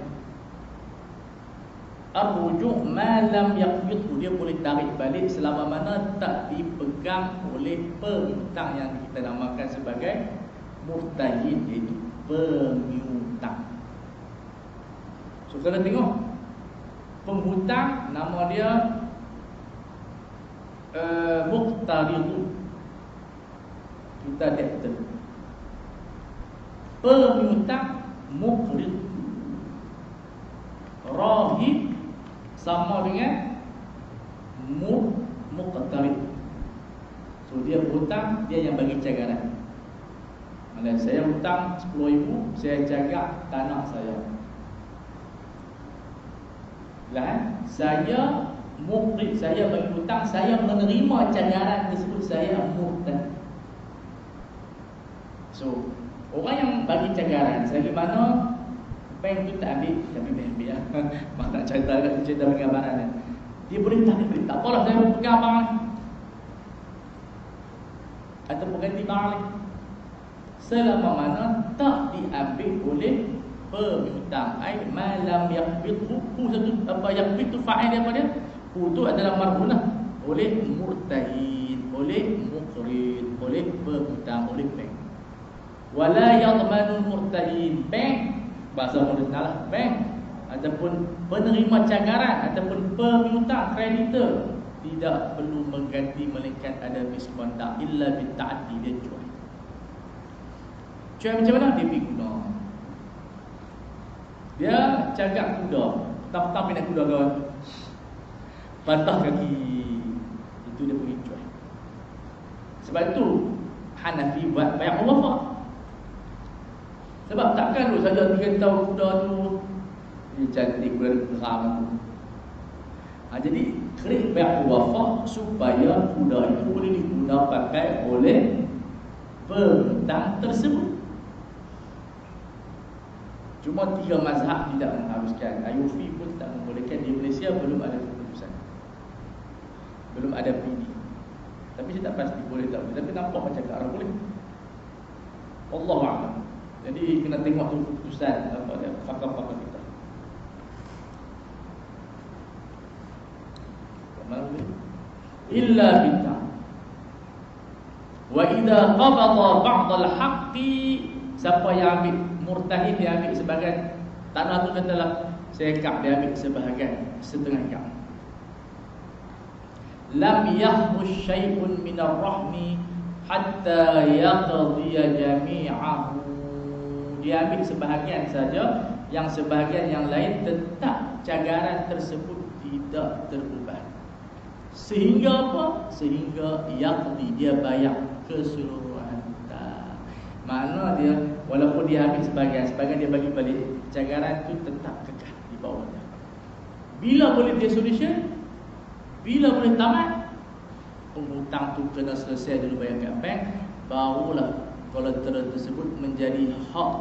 Ar-ruju' ma lam yaqbidhu, dia boleh tarik balik selama mana tak dipegang oleh penghutang yang kita namakan sebagai murtahin, iaitu pengutang. So kalau tengok penghutang, nama dia muqtaridu, kita debtor. Penghutang muqrid. Rahib sama dengan muqtarid. So dia hutang, dia yang bagi cagaran. Maksudnya saya hutang 10,000, saya jaga tanah saya. Saya muqrid, saya bagi hutang, saya menerima cagaran tersebut, saya muqtad. So orang yang bagi cagaran, selagi mana bank tu tak ambil, tapi bank ambil lah. Mak nak cerita penggambaran dia. Dia boleh tak apalah, saya pegang barang atau berganti barang lagi, selama mana tak diambil oleh pengutang. Ai malam yaqbidhu, satu apa yaqbidhu fa'il dia apa dia? Tu adalah marhunah oleh murtahin. oleh muqrid, oleh berhutang, oleh bank. Wala yadmanul murtahin, bank bahasa modernlah, bank ataupun penerima cagaran ataupun pengutang kreditor tidak perlu mengganti melainkan ada misconduct illa bitta'addi, dia cuai. Cuai macam mana? Dia pergi guna, dia cagak kuda, tak nak kuda kawan, patah kaki, itu dia pergi cuai. Sebab tu Hanafi buat bayar muwafaq. Sebab takkan tu saja 3 tahun kuda tu dia cantik kuda geram. Jadi kredit bayar muwafaq supaya kuda itu boleh digunakan pakai oleh pengutang tersebut. Cuma 3 mazhab tidak mengharuskan. Ayufi pun tak membolehkan. Di Malaysia belum ada keputusan, belum ada PD. Tapi saya tak pasti boleh tak boleh. Tapi nampak macam ke arah boleh. Allahu'alam. Jadi kena tengok tu keputusan apa dia, pakar-pakar kita. Illa bitta. Wa idza qabada ba'd al-haqqi, siapa yang ambil murtahin, dia ambil sebahagian tanah tu, katalah seekar, dia ambil sebahagian, setengah ekar. Lam yahrush syai'un min ar-rahmi hatta yaqdiya jami'ahu. Dia ambil sebahagian saja, yang sebahagian yang lain tetap cagaran tersebut tidak terubah. Sehingga apa? Sehingga yaqdi, dia bayar keseluruhan hutang. Makna dia walaupun dia ambil sebahagian dia bagi balik, cagaran itu tetap kekal di bawahnya. Bila boleh dissolution? Bila boleh tamat? Penghutang tu kena selesai dulu bayar kat bank, barulah kolateral tersebut menjadi hak,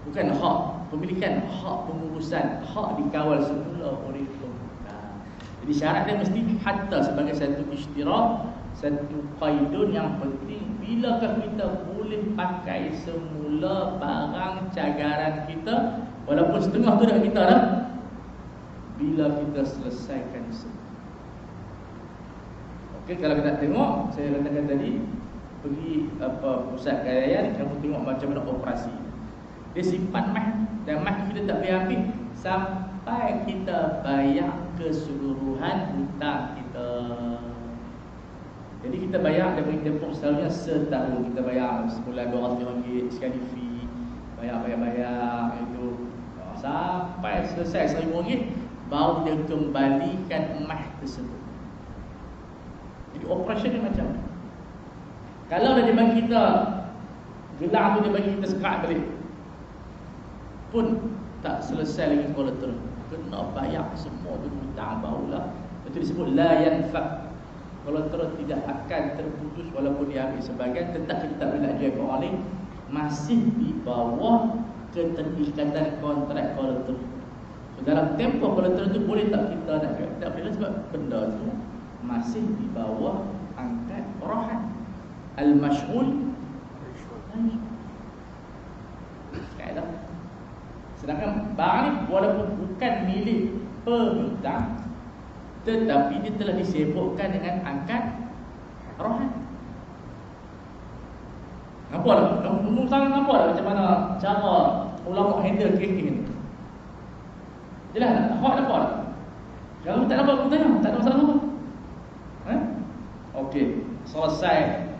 bukan hak pemilikan, hak pengurusan, hak dikawal semula oleh penghutang. Jadi syarat dia mesti hatta sebagai satu isytirak, satu qaidun yang penting. Bilakah kita boleh pakai semula barang cagaran kita, walaupun setengah tu dah kita dah, bila kita selesaikan semua. Okey, kalau kita tengok, saya katakan tadi, pergi pusat kayaan, kamu tengok macam mana operasi. Dia simpan mah, dan mah kita tak boleh ambil sampai kita bayar keseluruhan hutang kita. Jadi kita bayar daripada tempoh selalunya setahun. Kita bayar semula RM200 sekali fee, bayar itu sampai selesai RM1,000, baru dia kembalikan emas tersebut. Jadi operasi dia macam mana? Kalau dia bagi kita gelang tu, dia bagi kita sekat balik, pun tak selesai lagi kolateral, kena bayar semua tu hutang barulah. Itu disebut la yanfaq. Kolateral tidak akan terputus walaupun dia ambil sebahagian, tetap kita tak boleh nak jual ke orang lain, masih di bawah keterikatan kontrak kolateral. So dalam tempoh kolateral tu boleh tak kita nak jual? Tak boleh, sebab benda tu masih di bawah angkat rahan. Al-mash'ul kaedah. Sedangkan barang ni walaupun bukan milik pengutang, tetapi dia telah disebutkan dengan angkat rahan. Nampak tak? Nampak tak macam mana cara ulama handle kes ni? Jelas tak? Awak nampak tak? Kalau tak nampak, aku tanya, tak ada masalah apa? Okey, selesai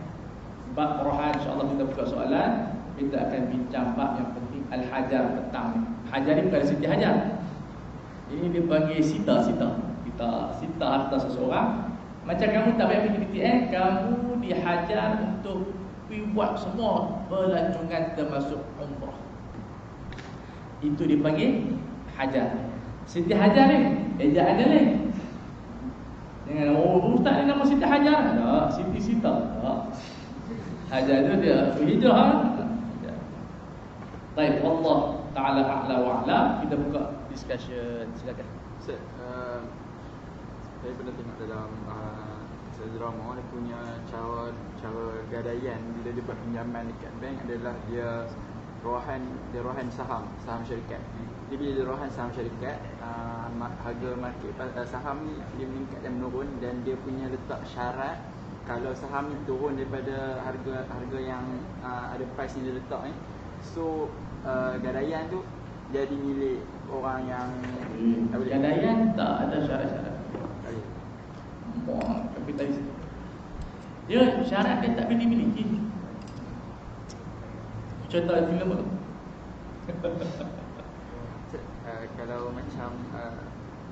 bab rahan. InsyaAllah kita buka soalan. Kita akan bincang bab yang penting, Al-Hajar petang ni. Hajar ni bukan Siti Hajar. Ini dia panggil sita harta seseorang. Macam kamu tak payah pergi PTN, kamu dihajar untuk pergi buat semua pelancongan termasuk umrah. Itu dipanggil hajar. Siti Hajar ni, ejaan dia ni. Jangan, ustaz ni nama Siti Hajar. Tak, Siti Sita. Tak. Hajar tu dia hijrah. Baik, Allah Ta'ala a'la wa'ala. Kita buka discussion. Silakan. Ustaz, saya pernah tengok dalam drama, dia punya cara gadaian bila dia buat pinjaman dekat bank adalah dia rohan saham syarikat. Jadi bila dia rohan saham syarikat, harga market saham ni dia meningkat dan menurun, dan dia punya letak syarat kalau saham ni turun daripada harga yang ada price yang dia letak ni, so gadaian tu jadi milik orang yang tak boleh. Gadaian tak ada syarat-syarat. Boleh. Wah, kapitalis. Dia syarat dia tak boleh dimiliki. Contoh filem tu. Kalau macam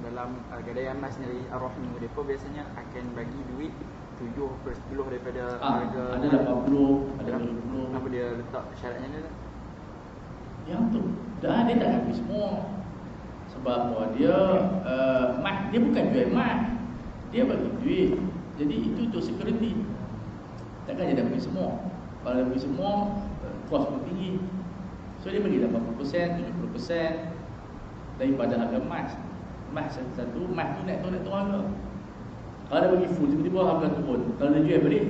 dalam gadaian emas ni Ar-Rahim, mereka biasanya akan bagi duit 7/10 daripada harga. Ada 80, ada 20. Kenapa dia letak syaratnya ni lah? Yang tu dah dia tak habis semua. Sebab apa? Dia emas, dia bukan jual emas. Dia bagi duit. Jadi itu untuk security. Takkan dia dah bagi semua. Kalau dia bagi semua, kos pun tinggi. So dia bagi 80%, 70% daripada harga emas. Emas satu, emas tu naik turun harga. Kalau dia bagi full, tiba-tiba harga turun. Kalau dia jual balik,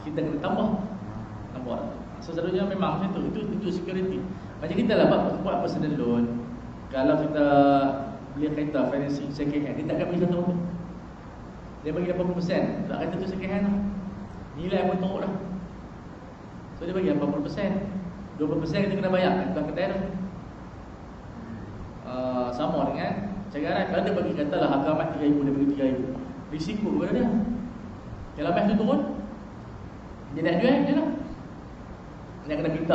kita kena tambah. Nampak? So selalunya memang macam tu. Itu security. Macam kita lah buat personal loan. Kalau kita beli kereta financing second hand, dia takkan bagi satu orang. Dia bagi 80%. Tak kata tu second hand lah. Nilai pun teruk dah. So dia bagi 80%. 20% kita kena bayar tuan kedai tu. Sama dengan cagaran. Kalau dia bagi katalah harga emas 3,000, dia bagi 3,000. Risiko kepada dia. Kalau emas tu turun, dia nak jual je lah. Dia kena kita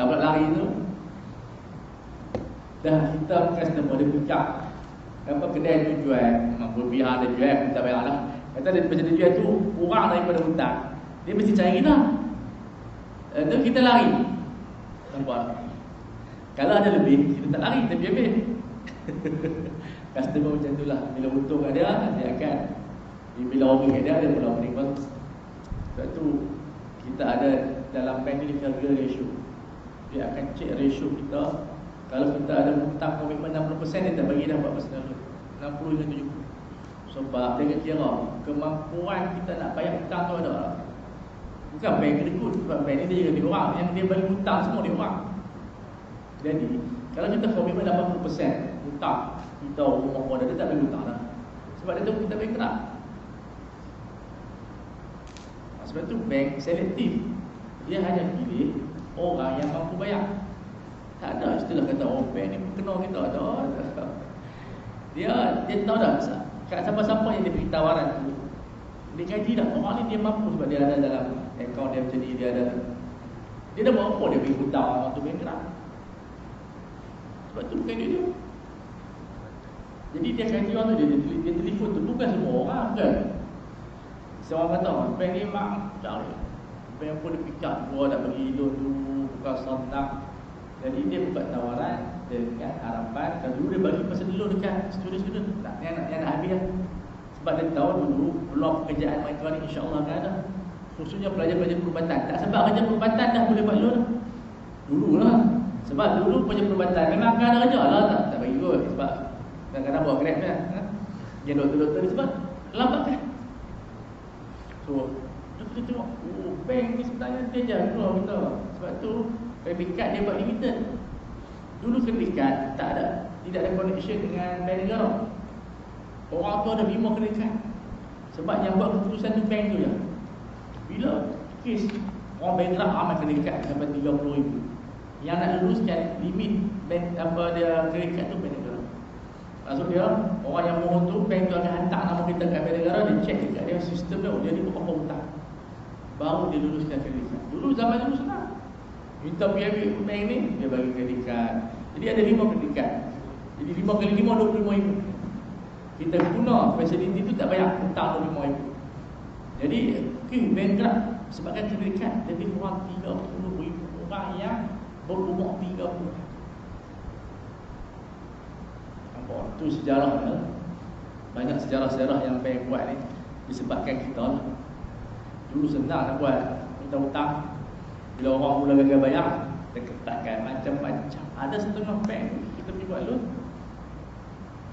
pula lari tu. Dah kita bukan semua dia pecah. Apa kedai tu jual, memang berbiar dia jual, kita bayar lah. Kata dia macam dia jual tu kurang daripada hutang, dia mesti cari lah. Tu kita lari. Nampak? Kalau ada lebih, kita tak lari, kita ambil. Customer macam tu lah. Bila untung kat dia akan, bila orang kat dia pula pening bagus. Sebab tu kita ada dalam bank ni harga ratio. Dia akan cek ratio kita. Kalau kita ada hutang komitmen 60%, dia tak bagi dah 4%, 60 hingga 70. Sebab dia kira kemampuan kita nak bayar hutang tu ada. Bukan bank kena ikut. Sebab bank ni dia jaga dia orang. Yang dia bagi hutang semua dia orang. Jadi kalau kita komitmen 80% hutang, kita rumah order, dia tak bagi hutang dah. Sebab dia tahu kita bankrupt. Sebab tu bank selektif. Dia hanya pilih orang yang mampu bayar. Tak ada istilah kata bank ni kena kita ada. Dia tahu dah kat siapa-siapa yang dia beri tawaran tu, dia kaji dah orang ni dia mampu sebab dia ada dalam akaun dia macam ni, dia dah buat apa dia beri hutang orang tu bankrupt. Sebab tu bukan dia. Jadi dia kaji orang tu, dia telefon tu, bukan semua orang kan. Seorang kata bank ni memang cari. Bank pun dia pikat gua nak bagi loan tu bukan senang. Jadi dia buat tawaran dengan harapan kalau dulu dia bagi pasal loan dekat student-student nak habis lah. Sebab dia tahu dulu peluang pekerjaan mereka ni insya-Allah akan ada. Khususnya pelajar-pelajar perubatan. Tak sebab kerja perubatan dah boleh buat loan. Dululah. Sebab dulu pelajar perubatan memang akan ada kerja lah, tak bagi kot. Sebab kadang-kadang buat grab kan. Dia doktor-doktor ni sebab lambat kan. So kita tengok, bank ni sebenarnya dia jaga kita. Sebab tu credit card dia buat limited. Dulu credit card tidak ada connection dengan bank negara. Orang tu ada 5 credit card. Sebab yang buat keputusan tu bank tu je. Bila kes orang bankrupt amat credit card sampai 30,000. Yang nak luluskan limit bank dia credit card tu bank negara. Maksud dia orang yang mohon tu bank tu akan hantar nama kita kat bank negara, dia check dekat dia sistem dia ni berapa hutang. Baru dia luluskan credit card. Dulu zaman dulu senang. Minta pergi ambil bank ni, dia bagi credit card. Jadi ada 5 credit card. Jadi 5 kali 5 25,000. Kita guna fasiliti tu tak bayar hutang 25,000. Jadi bankrupt sebabkan credit card lebih kurang 30,000 orang yang berumur 30. Nampak? Itu sejarahnya. Banyak sejarah-sejarah yang bank buat ni disebabkan kita lah. Dulu senang nak buat minta hutang. Bila orang mula gagal bayar, dia ketatkan macam-macam. Ada setengah bank kita pergi buat loan,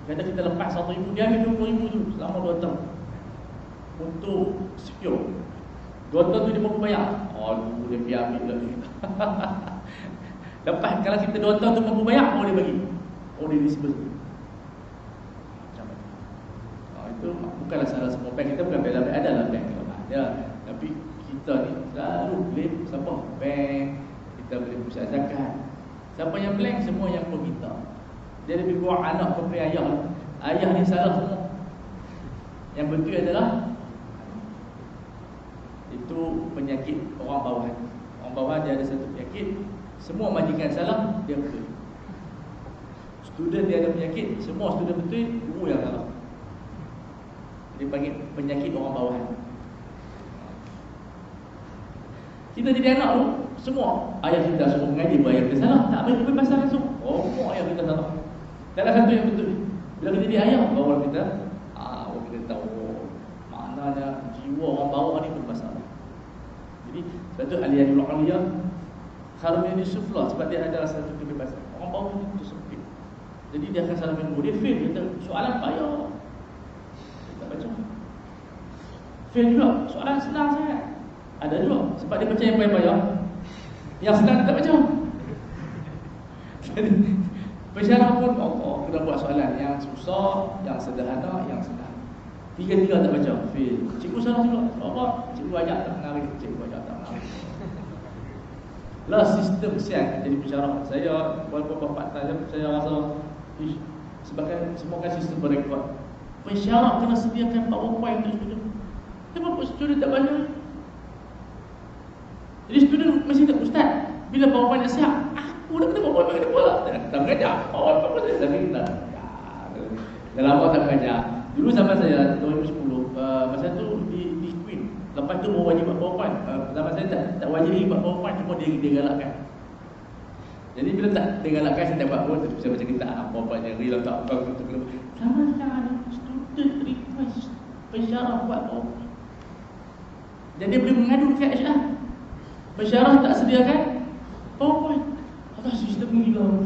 kata kita lepas 1,000, dia ambil 20,000 tu selama 2 tahun untuk secure. 2 tahun tu dia mampu bayar. Oh, dia pergi ambil pula duit. Lepas kalau kita 2 tahun tu mampu bayar, dia bagi. Dia disburse. Macam mana? Itu bukanlah salah semua bank. Kita bukan bela bank, adalah bank. Ya, tapi kita ni selalu blame siapa? Bank. Kita blame pusat zakat. Siapa yang blank? Semua yang peminta. Dia lebih kurang anak kepada ayah. Ayah ni salah semua. Yang betul adalah itu penyakit orang bawahan. Orang bawahan dia ada satu penyakit, semua majikan salah, dia betul. Student dia ada penyakit, semua student betul, guru yang salah. Dia panggil penyakit orang bawahan. Kita jadi anak tu, semua ayah kita suruh mengaji, ayah kita salah, tak bagi kebebasan langsung. Oh, semua ayah kita salah. Tak ada satu yang betul. Bila kita jadi ayah, baru kita kita tahu maknanya jiwa orang bawah ni bermasalah. Jadi sebab tu aliyahul aliyah kharumiyah ni sufla, sebab dia ada satu kebebasan. Orang bawah ni tu sempit. Jadi dia akan salah main dia fail, dia kata soalan payah. Dia tak baca. Fail juga, soalan senang sangat. Ada juga sebab dia baca yang payah-payah. Yang senang dia tak baca. Jadi pensyarah pun kena buat soalan yang susah, yang sederhana, yang senang. Tiga-tiga tak baca, fail. Cikgu salah juga. Apa? Cikgu ajak tak menarik, cikgu ajak tak menarik. Lah sistem siang jadi pensyarah. Saya walaupun bapak tanya, saya rasa sebabkan semua kan sistem berekod. Pensyarah kena sediakan PowerPoint untuk student. Kenapa student tak baca? Jadi student mesti tak, ustaz, bila PowerPoint dah siap, aku dah kena PowerPoint kena pula. Tak mengajar. PowerPoint dah tapi tak. Dah lama tak mengajar. Dulu zaman saya 2010, masa tu di Queen. Lepas tu baru wajib buat PowerPoint. Zaman saya tak wajib lagi buat PowerPoint, cuma dia galakkan. Jadi bila tak dia galakkan, saya tak buat pun. Saya baca kita PowerPoint yang real tak apa tu kena. Zaman sekarang student request pensyarah buat PowerPoint. Jadi dia boleh mengadu ke HR. Pensyarah tak sediakan PowerPoint. Apa sistem ni gila.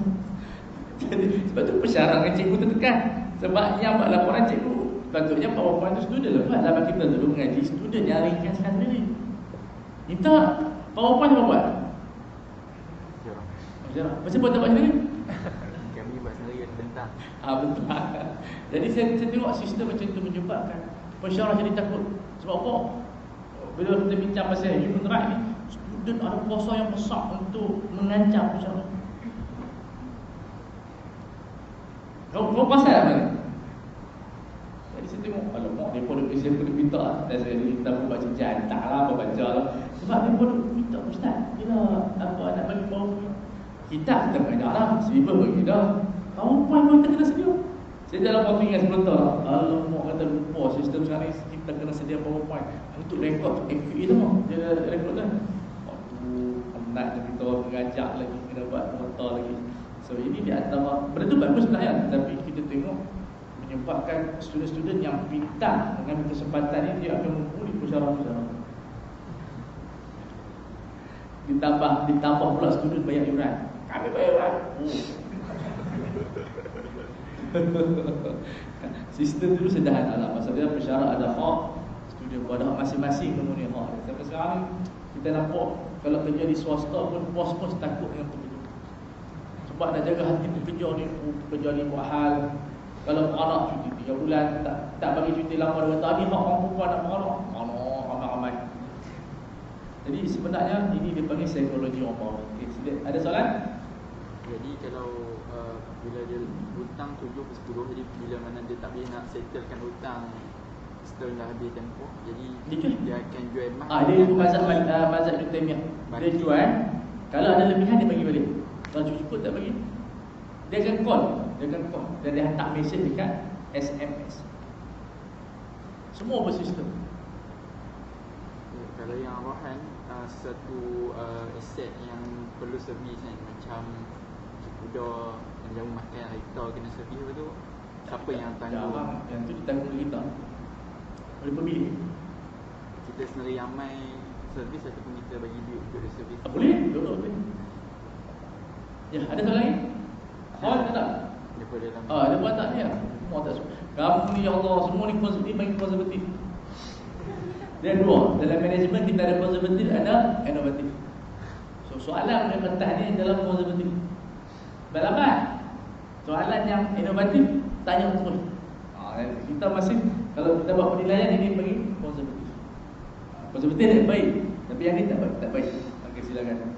Jadi sebab tu pensyarah dengan cikgu tertekan. Sebab yang buat laporan cikgu, patutnya PowerPoint tu student lepas. Zaman kita dulu mengaji, student yang ringkaskan sendiri. Kita PowerPoint apa buat? Pensyarah. Macam pun tak buat sendiri? Kami buat sendiri ada bentang. Betul. Jadi saya tengok sistem macam tu menyebabkan pensyarah jadi takut. Sebab apa? Bila kita bincang pasal human right ni, student ada kuasa yang besar untuk mengancam pensyarah. Kau pasal apa ni? Jadi saya tengok, alamak, mereka duk minta lah. Dan saya minta pun baca jantak lah, baca lah. Sebab mereka duk minta, ustaz, bila apa nak bagi PowerPoint, kita mengajar lah, swiper bagi dah. PowerPoint pun kita kena sedia. Saya dalam PowerPoint ingat 10 tahun. Alamak, kata lupa sistem sekarang ni, kita kena sedia PowerPoint untuk rekod FQA tu mah. Dia rekod kan. Aduh, penat kita mengajar lagi, kena buat nota lagi. So ini di antara, benda tu bagus sebenarnya, tapi kita tengok menyebabkan student-student yang pintar mengambil kesempatan ini, dia akan membuli pensyarah-pensyarah. Ditambah pula student bayar iuran. Kami bayar iuran. Sistem dulu sederhana lah. Maksudnya pensyarah ada hak, student pun ada hak masing-masing memenuhi hak. Sampai sekarang kita nampak kalau kerja di swasta pun bos-bos takut dengan pekerja. Sebab nak jaga hati pekerja ni buat hal. Kalau anak cuti 3 bulan, tak bagi cuti lama, dia kata, ni hak orang perempuan nak beranak. Mana ramai-ramai. Jadi sebenarnya ini dia panggil psikologi orang bawah. Okay, ada soalan? Jadi kalau bila dia hutang 7/10, jadi bila mana dia tak boleh nak settlekan hutang setelah dah habis tempoh, jadi dia akan jual emas. Dia ikut mazhab Ibn Taimiyah. Dia jual, kalau ada lebihan dia bagi balik. Kalau cukup tak bagi, dia akan call. Dan dia hantar mesej dekat SMS. Semua bersistem. Kalau yang arahan satu aset yang perlu servis kan, macam kuda yang jauh makan kereta kena servis tu, siapa yang tanggung? Yang tu ditanggung oleh kita, oleh pemilik. Kita sendiri ramai servis ataupun kita bagi duit untuk servis? Boleh, boleh. Ya, ada soalan lagi? Soalan tak? Daripada dalam dia buat tak dia? Semua tak suka. Kamu ni ya Allah, semua ni konservatif, bagi konservatif. Dia dua, dalam manajemen kita ada konservatif, ada inovatif. So soalan yang atas ni dalam konservatif. Balapan soalan yang inovatif, tanya terus. Kita masih, kalau kita buat penilaian ini bagi konservatif. Betul-betul dia baik. Tapi yang ni tak baik, tak baik. Okey, silakan.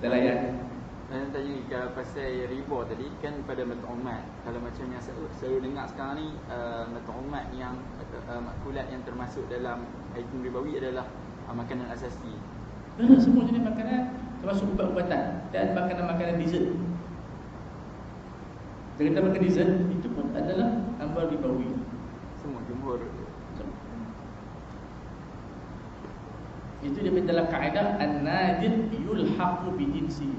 Kita layan. Dan tanya kalau pasal riba tadi kan pada mat'umat. Kalau macam yang saya dengar sekarang ni mat'umat yang makulat yang termasuk dalam item ribawi adalah makanan asasi. Semua jenis makanan termasuk ubat-ubatan dan makanan-makanan dessert. Jika kita makan dessert, itu pun adalah ambar ribawi. Semua jumhur. Itu dia dalam kaedah an-nadir yulhaqu bi jinsi.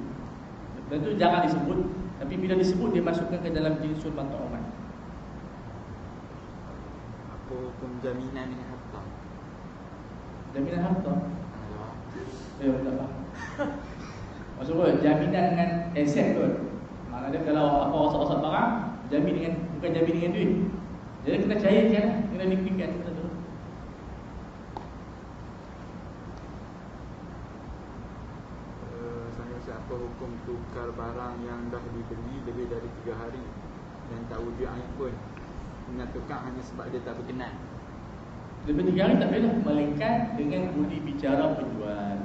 Dan itu jangan disebut, tapi bila disebut dia masukkan ke dalam jinsul mat'umat. Apa hukum jaminan dengan harta? Jaminan harta. Alah. Tak apa. Maksudnya jaminan dengan aset tu. Maknanya kalau apa rosak-rosak barang, jamin dengan bukan jamin dengan duit. Jadi kena cairkan, kena liquidkan kita tu. Apa hukum tukar barang yang dah dibeli lebih dari 3 hari dan tak wujud aib pun, nak tukar hanya sebab dia tak berkenan? Lebih 3 hari tak boleh lah, melainkan dengan budi bicara penjual.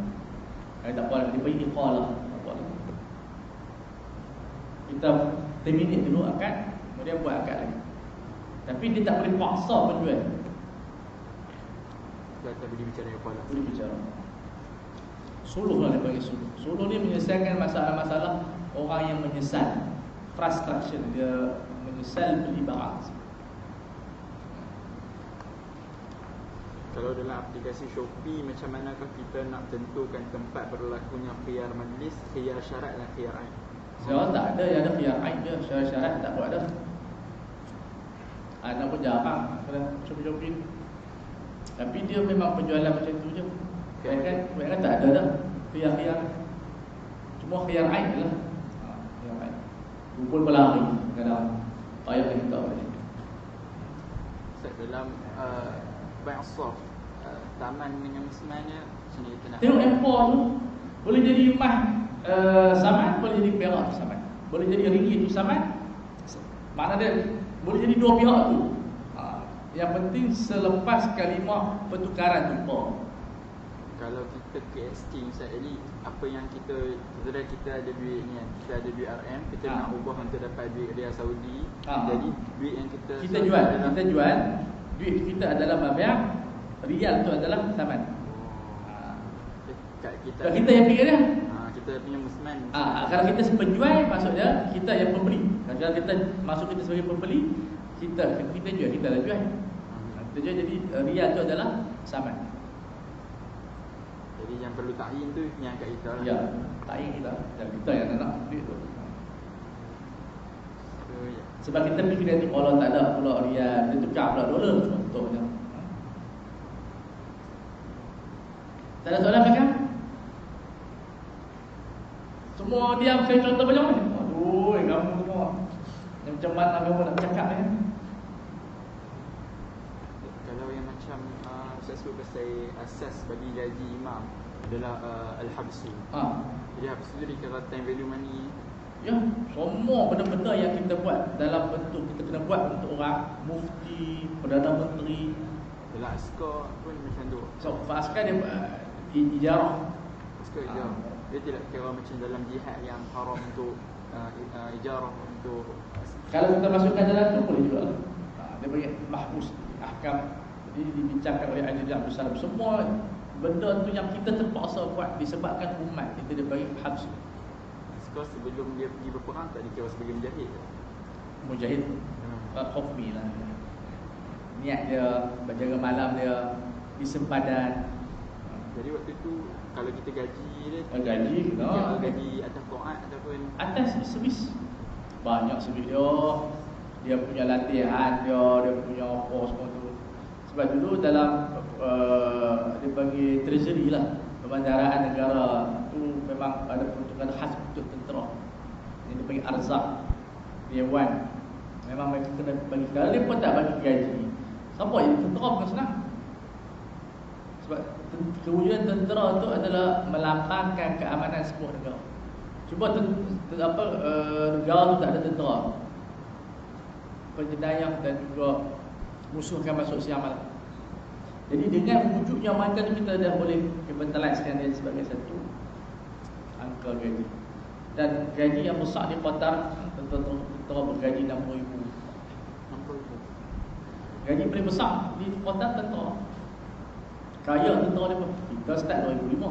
Tak apa lah, dia bagi iqal lah. Tak apa lah. Kita terminate dulu akad, kemudian buat akad lagi. Tapi dia tak boleh paksa penjual. Tak boleh bicara iqal lah. Boleh bicara. Suluh lah dia bagi suluh. Suluh ni menyelesaikan masalah-masalah orang yang menyesal, frustration, dia menyesal beli barang. Kalau dalam aplikasi Shopee, macam manakah kita nak tentukan tempat berlakunya khiyar majlis, khiyar syarat dan khiyar aib? Saya tak ada, yang ada khiyar aib je. Syarat tak buat ada. Ada pun jarang kena Shopee. Tapi dia memang penjualan macam tu je. Kan tak ada dah khiyar-khiyar. Cuma khiyar aib je lah. Khiyar aib. Kumpul berlari kadang payah kita balik. Dalam bank soft, taman dengan musmannya macam ni kita nak tengok empor tu boleh jadi emas saman, boleh jadi perak tu saman, boleh jadi ringgit tu saman. Makna dia boleh jadi dua pihak tu. Yang penting selepas kalimah pertukaran tu. Kalau kita ke exchange jadi apa yang kita ada duit ni kan, kita ada duit RM, kita nak ubah untuk dapat duit Riyal Saudi. Jadi duit yang kita jual duit kita adalah mabiah, riyal tu adalah saman. Kalau kita yang pilih dia. Kita punya musman. Kalau kita penjual, maksudnya kita yang pembeli. Kalau kita masuk kita sebagai pembeli, kita jual, kita lah jual. Kita jual, jadi riyal tu adalah saman. Jadi yang perlu ta'yin tu yang kat kita lah. Ya, ta'yin kita. Dan kita yang nak duit tu. So, ya. Sebab kita fikir nanti kalau tak ada pula riyal, dia tukar pula dolar contohnya. Tak ada soalan kan? Semua diam, saya contoh banyak ni. Aduh, kamu semua macam mana kamu nak cakap ni? Kalau yang macam saya sebut pasal asas bagi gaji imam adalah al-habsu. Jadi habsu tu dikira time value money. Ya, semua benda-benda yang kita buat dalam bentuk kita kena buat untuk orang, mufti, Perdana Menteri. Dalam askar pun macam tu. So, askar dia ijarah. Askar ijarah. Dia tidak kira macam dalam jihad yang haram untuk ijarah untuk. Kalau kita masukkan dalam tu boleh juga lah. Dia bagi mahbus, ahkam. Jadi dibincangkan oleh Ali bin Abdul Salam. Semua benda tu yang kita terpaksa buat disebabkan umat, itu dia bagi habs. Askar sebelum dia pergi berperang tak dikira sebagai mujahid. Mujahid khofmi lah. Niat dia berjaga malam dia di sempadan. Jadi waktu tu kalau kita gaji dia gaji kena gaji atas taat ataupun atas servis. Banyak servis dia punya latihan dia punya apa semua tu. Sebab dulu dalam dia bagi treasury lah, pembandaraan negara tu memang ada peruntukan khas untuk tentera. Yang dia bagi arzak, dewan. Memang mereka kena bagi. Kalau dia pun tak bagi gaji, siapa yang tentera bukan senang. Sebab kewujudan tentera tu adalah melambangkan keamanan sebuah negara. Cuba negara tu tak ada tentera, penjenayah dan juga musuh akan masuk siang malam. Jadi dengan wujudnya markah ni kita dah boleh capitalizekan dia sebagai satu angka gaji. Dan gaji yang besar di Qatar, tentera bergaji 60,000. Gaji paling besar di Qatar tentera. Kaya tentera dia pun. Kita start 2005.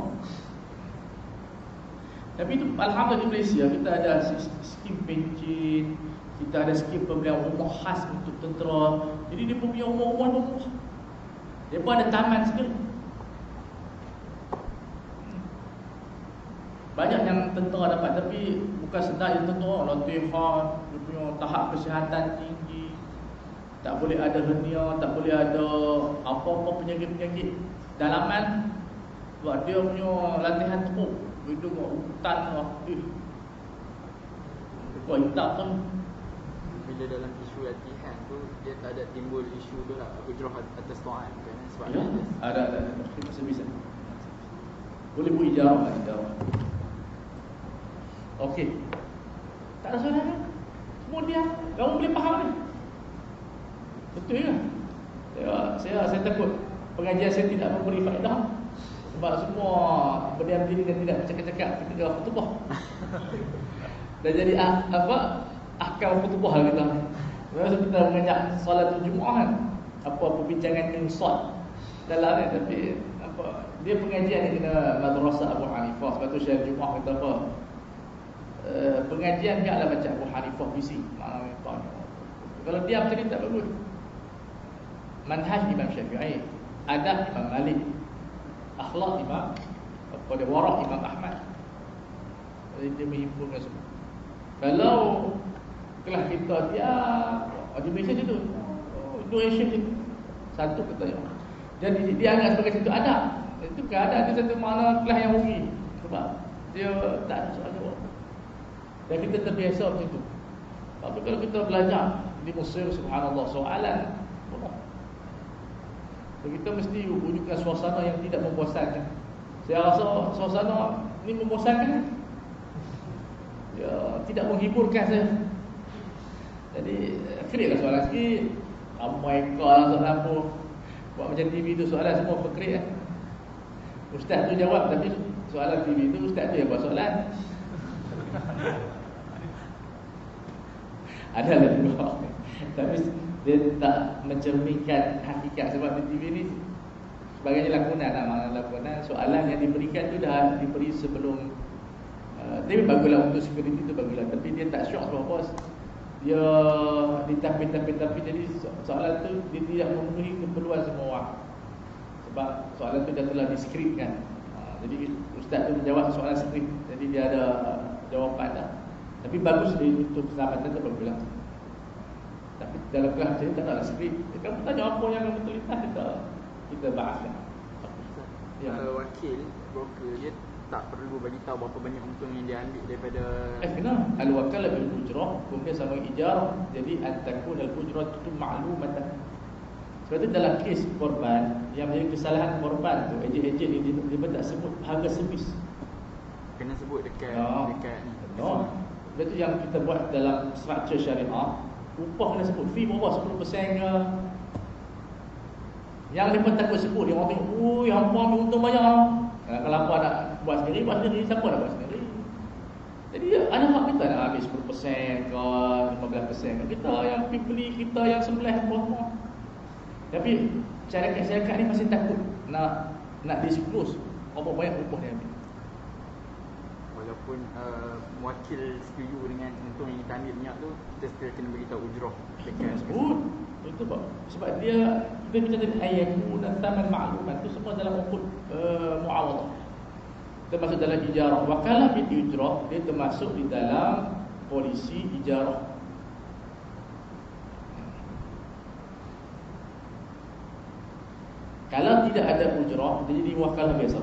Tapi itu alhamdulillah di Malaysia kita ada skim pencen, kita ada skim pembelian rumah khas untuk tentera. Jadi dia punya rumah-rumah murah. Dia pun ada taman sekali. Banyak yang tentera dapat, tapi bukan sedar yang tentera. Latihan, dia punya tahap kesihatan tinggi, tak boleh ada hernia, tak boleh ada apa-apa penyakit-penyakit dalaman. Sebab dia punya latihan teruk. Dia kat hutan lah. Kau hitam tu. Bila dalam isu latihan tu, dia tak ada timbul isu tu lah, ujrah atas tuan kan? Sebab Ya, ada. Bisa. Boleh buat ijarah lah, ijarah. Okey. Tak ada soalan kan? Semua dia. Kamu boleh faham ni? Betul ke? Saya takut pengajian saya tidak memberi faedah. Sebab semua berdiam diri dan tidak bercakap-cakap ketika khutbah. Dan jadi akal khutbah kita. Biasa kita mengajak solat Jumaat kan, apa perbincangan insad dalam ni, tapi apa dia pengajian ni kena madrasah Abu Hanifah. Sebab tu Syekh Jumaat kata apa, pengajian janganlah macam Abu Hanifah bising. Kalau diam macam ni tak bagus. Manhaj Imam Syafi'i, adab Imam Malik, akhlak Imam, pada warak Imam Ahmad. Jadi dia menghimpunkan semua. Kalau kelas kita dia di Malaysia je tu, duration je satu kata yang. Jadi dia anggap sebagai satu adab. Itu keadaan dia satu mana kelas yang rugi. Sebab dia tak ada soal jawab. Dan kita terbiasa macam tu. Tapi kalau kita belajar di Mesir, subhanallah, soalan penuh. So, kita mesti wujudkan suasana yang tidak membosankan. Saya rasa suasana ni membosankan. Ya, tidak menghiburkan saya. Jadi kerik lah soalan sikit. Ramai kau lah soalan apa. Buat macam TV tu soalan semua berkerik kan. Ustaz tu jawab, tapi soalan TV tu ustaz tu yang buat soalan. Ada lah juga. Tapi dia tak mencerminkan hakikat. Sebab di TV ni sebagainya lakonan lah, makna lakonan. Soalan yang diberikan tu dah diberi sebelum. Tapi baguslah untuk security tu baguslah. Tapi dia tak syok sebab bos. Dia ditapis-tapis, jadi soalan tu dia tidak memenuhi keperluan semua orang. Sebab soalan tu dah telah diskripkan. Jadi ustaz tu menjawab soalan skrip. Jadi dia ada jawapan dah. Tapi bagus dia untuk keselamatan tu baguslah. Tapi dalam kelas saya tak ada skrip. Kamu tanya apa yang kamu terlintas, kita bahaskan. Ya. Wakil, broker dia tak perlu bagi tahu berapa banyak untung yang dia ambil daripada kena al-wakal bil ujrah kemudian sama ijarah. Jadi at-takun al-ujrah itu maklumatan. Sebab tu dalam kes korban yang menjadi kesalahan korban tu, ejen-ejen ni dia tak sebut harga servis. Kena sebut dekat ni. Sebab tu yang kita buat dalam struktur syariah, upah kena sebut fee berapa, 10% ke. Yang mereka takut sebut, dia orang tengok, ui hampa ambil untung banyak. Kalau hampa nak buat sendiri, siapa nak buat sendiri? Jadi ada hak kita nak ambil 10% ke 15% ke. Kita yang beli, kita yang sembelih semua. Tapi syarikat ni masih takut nak disclose berapa banyak upah dia ambil. Walaupun wakil setuju dengan untung yang kita ambil banyak tu, kita still kena beritahu ujrah dekat sebut. Itu sebab dia bicara tadi ayakun dan taman maklumat tu semua dalam uqud muawadah. Termasuk dalam ijarah. Wakalah bil ujrah dia termasuk di dalam polisi ijarah. Kalau tidak ada ujrah, dia jadi wakalah biasa.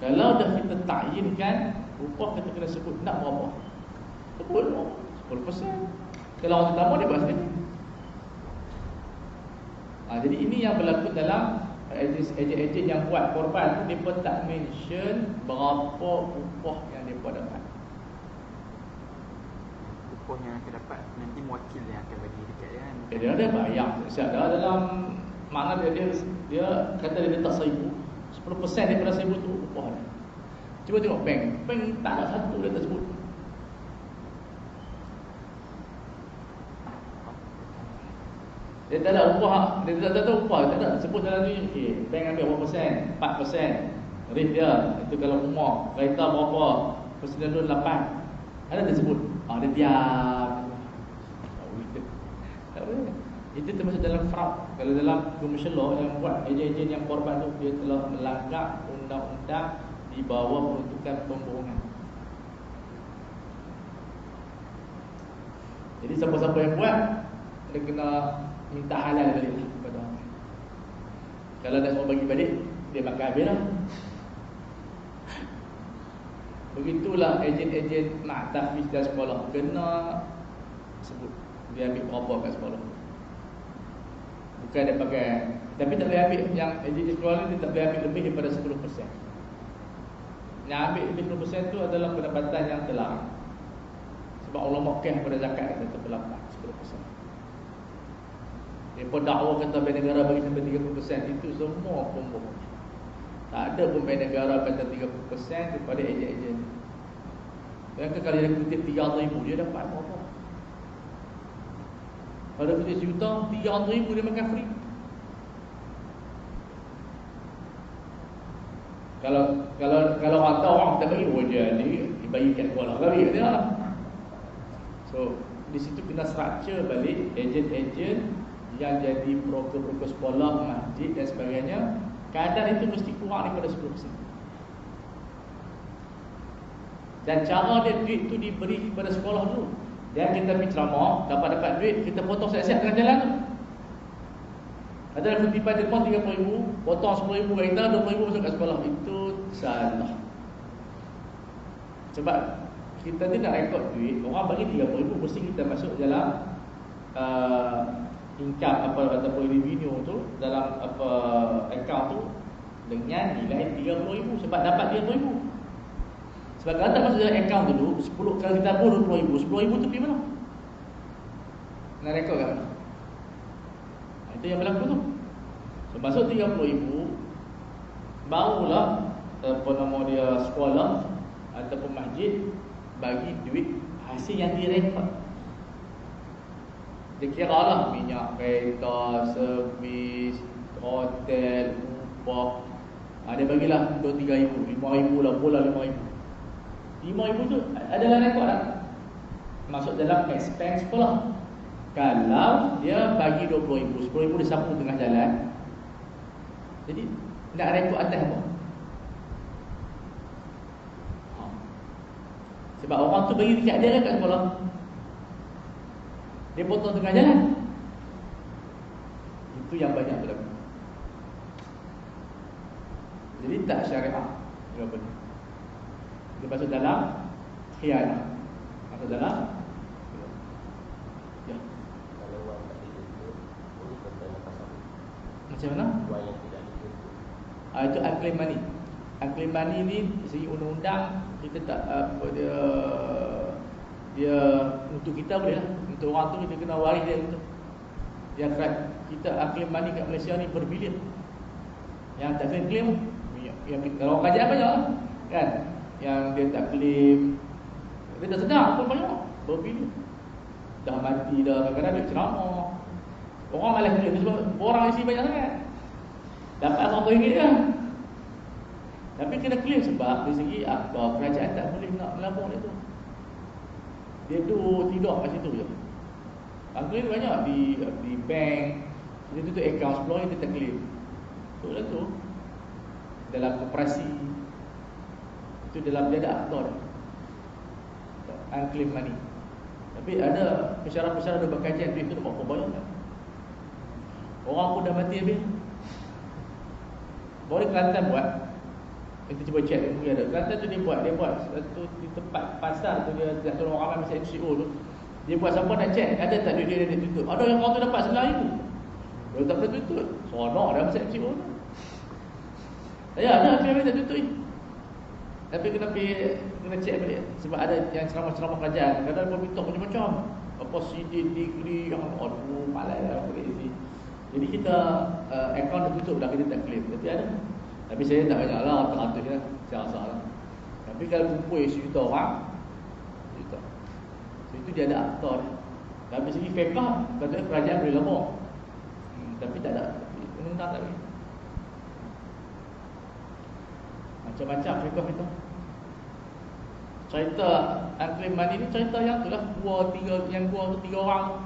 Kalau dah kita takyinkan upah, kita kena sebut nak berapa. Sebut 10%. Kalau orang tetamu dia buat sendiri. Jadi ini yang berlaku dalam ejen-ejen yang buat korban tu, dia tak mention berapa upah yang dia dapat. Upah yang akan dapat nanti mewakil yang akan bagi dekat dia kan. Dia ada bayar. Saya ada dalam Mana dia kata dia letak 1,000, 10% daripada 1,000 tu upah dia. Cuba tengok bank tak ada satu dia tersebut. Dia tak ada upah, dia tak ada upah, tak ada sebut dalam ni. Okey, bank ambil berapa persen? 4%. Rate dia itu kalau rumah, kereta berapa? Personal loan 8. Ada dia sebut. Dia diam. Tak boleh. Itu termasuk dalam fraud. Kalau dalam commercial law yang buat ejen-ejen yang korban tu, dia telah melanggar undang-undang di bawah peruntukan pembohongan. Jadi siapa-siapa yang buat, dia kena minta halal balik kepada orang. Kalau nak semua bagi balik, dia makan habis lah. Begitulah ejen-ejen nak tahfiz dan sekolah kena sebut dia ambil berapa kat sekolah. Bukan dia pakai, tapi tak boleh ambil yang ejen sekolah ni, dia tak boleh ambil lebih daripada 10%. Yang ambil lebih 10% tu adalah pendapatan yang terlarang. Sebab Allah mokeh pada zakat kata terberlaku 10%. Mereka dakwa kata bank negara bagi sampai 30%, itu semua pembohong. Tak ada pun bank negara kata 30% kepada ejen-ejen. Bayangkan kalau dia kutip 300,000, dia dapat berapa? Kalau kutip juta, 300,000 dia makan free. Kalau orang tahu orang tak bagi, dia ni dibagikan sekolah bagi dia lah. So di situ kena structure balik ejen-ejen yang jadi broker-broker sekolah, masjid dan sebagainya. Kadar itu mesti kurang daripada 10%. Dan cara dia duit tu diberi kepada sekolah dulu. Dan kita pergi ceramah, dapat duit, kita potong siap-siap tengah jalan tu. Ada kutipan telefon 30,000, potong 10,000 kat kita, 20,000 masuk kat sekolah. Itu salah. Sebab kita ni nak rekod duit, orang bagi 30,000, mesti kita masuk dalam income ataupun revenue tu, dalam account tu dengan nilai 30,000 sebab dapat 30,000. Sebab kalau tak masuk dalam account dulu, 10 kalau kita tabur 20,000, 10,000 tu pergi mana? Nak rekod kat mana? Itu yang berlaku tu. So masuk 30,000, barulah dia sekolah ataupun masjid bagi duit hasil yang direkod. Dia kira lah minyak kereta, servis, hotel, upah. Dia bagilah untuk 3,000, 5,000 lah, bola 5,000. 5,000 tu adalah rekod lah, masuk dalam expense sekolah. Kalau dia bagi 20,000, 10,000 dia sapu tengah jalan, jadi nak rekod atas apa? Sebab orang tu bagi dekat dia kat sekolah, dia potong tengah jalan. Itu yang banyak berlaku. Jadi tak syariah apa ni. Dia masuk dalam khianah. Masuk dalam ya. Kalau wang tak ditutup, boleh kata lepas apa? Macam mana? Wang yang tidak ditutup. Itu unclaimed money. Unclaimed money ni segi undang-undang kita tak dia untuk kita boleh lah. Untuk orang tu kita kena waris dia untuk. Yang kita unclaimed money kat Malaysia ni berbilion. Yang tak claim yang kalau orang kajian banyak lah, kan? Yang dia tak claim, dia tak sedar pun banyak, berbilion. Dah mati dah, kadang-kadang dia ceramah. Orang malas claim sebab orang isi banyak sangat. Dapat RM100 je. Tapi kena claim sebab dari segi akta kerajaan tak boleh nak melabur dia tu. Dia tu tidak kat situ je. Claim banyak di bank. Dia tutup account 10 hari dia tak claim. Betul tu. Dalam koperasi itu dalam dia ada akta dia. Unclaimed money. Tapi ada pesara-pesara ada berkajian duit tu dah berapa banyak kan? Orang pun dah mati habis. Baru Kelantan buat. Kita cuba check mungkin ada. Kelantan tu dia buat satu di tempat pasar tu, dia nak tolong orang ramai macam MCO tu. Dia buat siapa nak check ada tak duit dia tutup. Ada yang orang tu dapat 9,000. Dia tak boleh tutup. Seronok dah macam MCO tu. Saya ada yang tak tutup ni. Tapi kena check balik. Sebab ada yang ceramah-ceramah kerajaan kadang-kadang dia minta macam-macam. Apa CD, degree, yang aduh malai lah crazy. Jadi kita account dah tutup dah, kita tak claim. Tapi ada. Tapi saya tak banyak lah, ratus-ratus je lah. Saya rasa lah. Tapi kalau kumpul sejuta orang, juta. So, itu dia ada akta dia. Tapi segi fiqah, patutnya kerajaan boleh lapor. Tapi tak ada. Undang-undang tak boleh. Macam-macam fiqah kita. Cerita unclaimed money ni cerita yang tu lah. Yang gua tu 3 orang tu.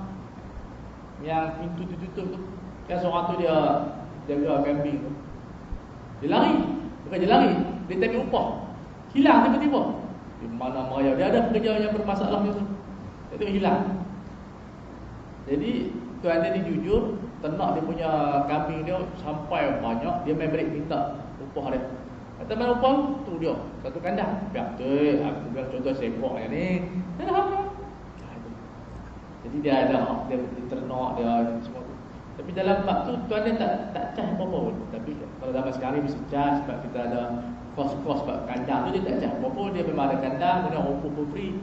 Yang pintu tu tutup tu. Kan seorang tu dia jaga kambing tu. Dia lari. Bukan dia lari, dia tak ambil upah. Hilang tiba-tiba. Di mana meraya. Dia ada pekerja yang bermasalah tu. Dia hilang. Jadi tuan dia ni jujur, ternak dia punya kambing dia sampai banyak, dia main balik minta upah dia. Kata mana upah tu dia, satu kandang. Biar tu aku bilang contoh sekor yang ni. Dia dah apa? Jadi dia ada hak, dia ternak dia semua tu. Tapi dalam bab tu tuan dia tak charge apa-apa pun. Tapi kalau zaman sekarang mesti charge sebab kita ada kos-kos sebab kandang tu dia tak charge apa-apa. Dia memang ada kandang, kemudian rumput for free.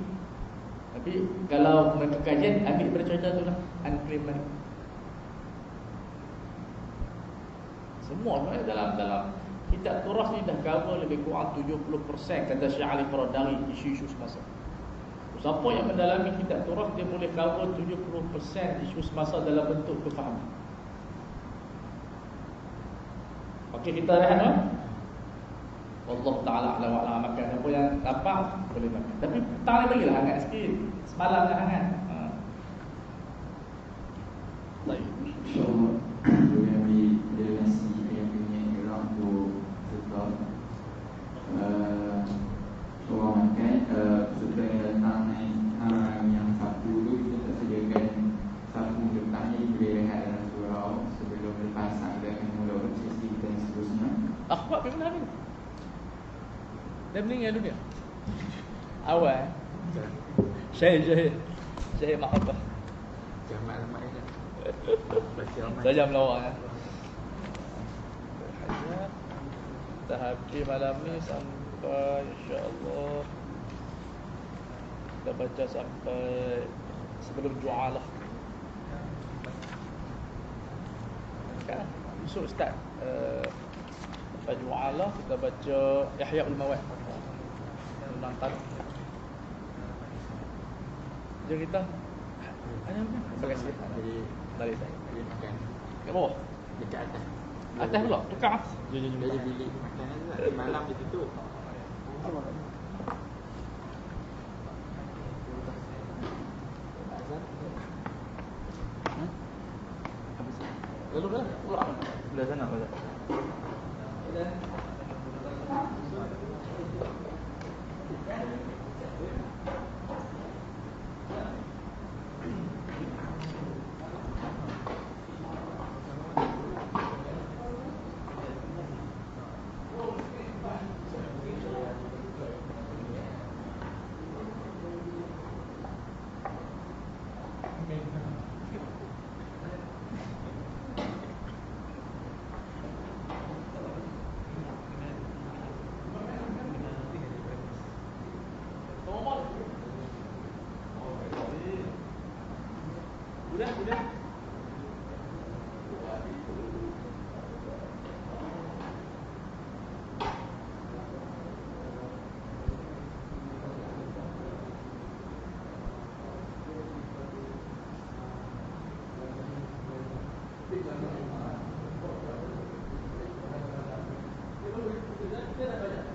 Tapi kalau mereka kajian, ambil daripada cerita tu lah, unclaimed money. Semua sebenarnya dalam kitab turas ni dah cover lebih kurang 70% kata Syekh Ali Faradari isu-isu semasa. Siapa yang mendalami kitab turas dia boleh cover 70% isu semasa dalam bentuk kefahaman. Okey, kita rehat kan? Allah Ta'ala a'lam wa a'lam. Makan apa yang dapat boleh makan. Tapi petang ni bagilah hangat sikit. Semalam dah hangat. Baik. InsyaAllah boleh ambil dia nasi ayam penyet orang tu tetap orang makan serta yang datang yang Sabtu tu kita tak sediakan Sabtu depan ni boleh rehat dalam surau sebelum lepas ada mula sesi dan seterusnya. Akhwat pergi mana ni? Dah meninggal dunia? Awal Syekh Mahathir Jamak ramai je. Baca ramai. Saja melawak ya. Kita habis malam ni sampai insya-Allah kita baca sampai sebelum doa lah. Kan besok start sampai doa lah kita baca Ihya Ulumawat. Nonton. Jadi kita ada apa? Terima kasih. Jadi Balik saya. dia makan Kat bawah. dekat atas. Atas pula. Tukar. Jadi bilik makan lah. Malam dia tutup. Lalu kan pulang. Belah sana Pak. Udah. Kita dah banyak.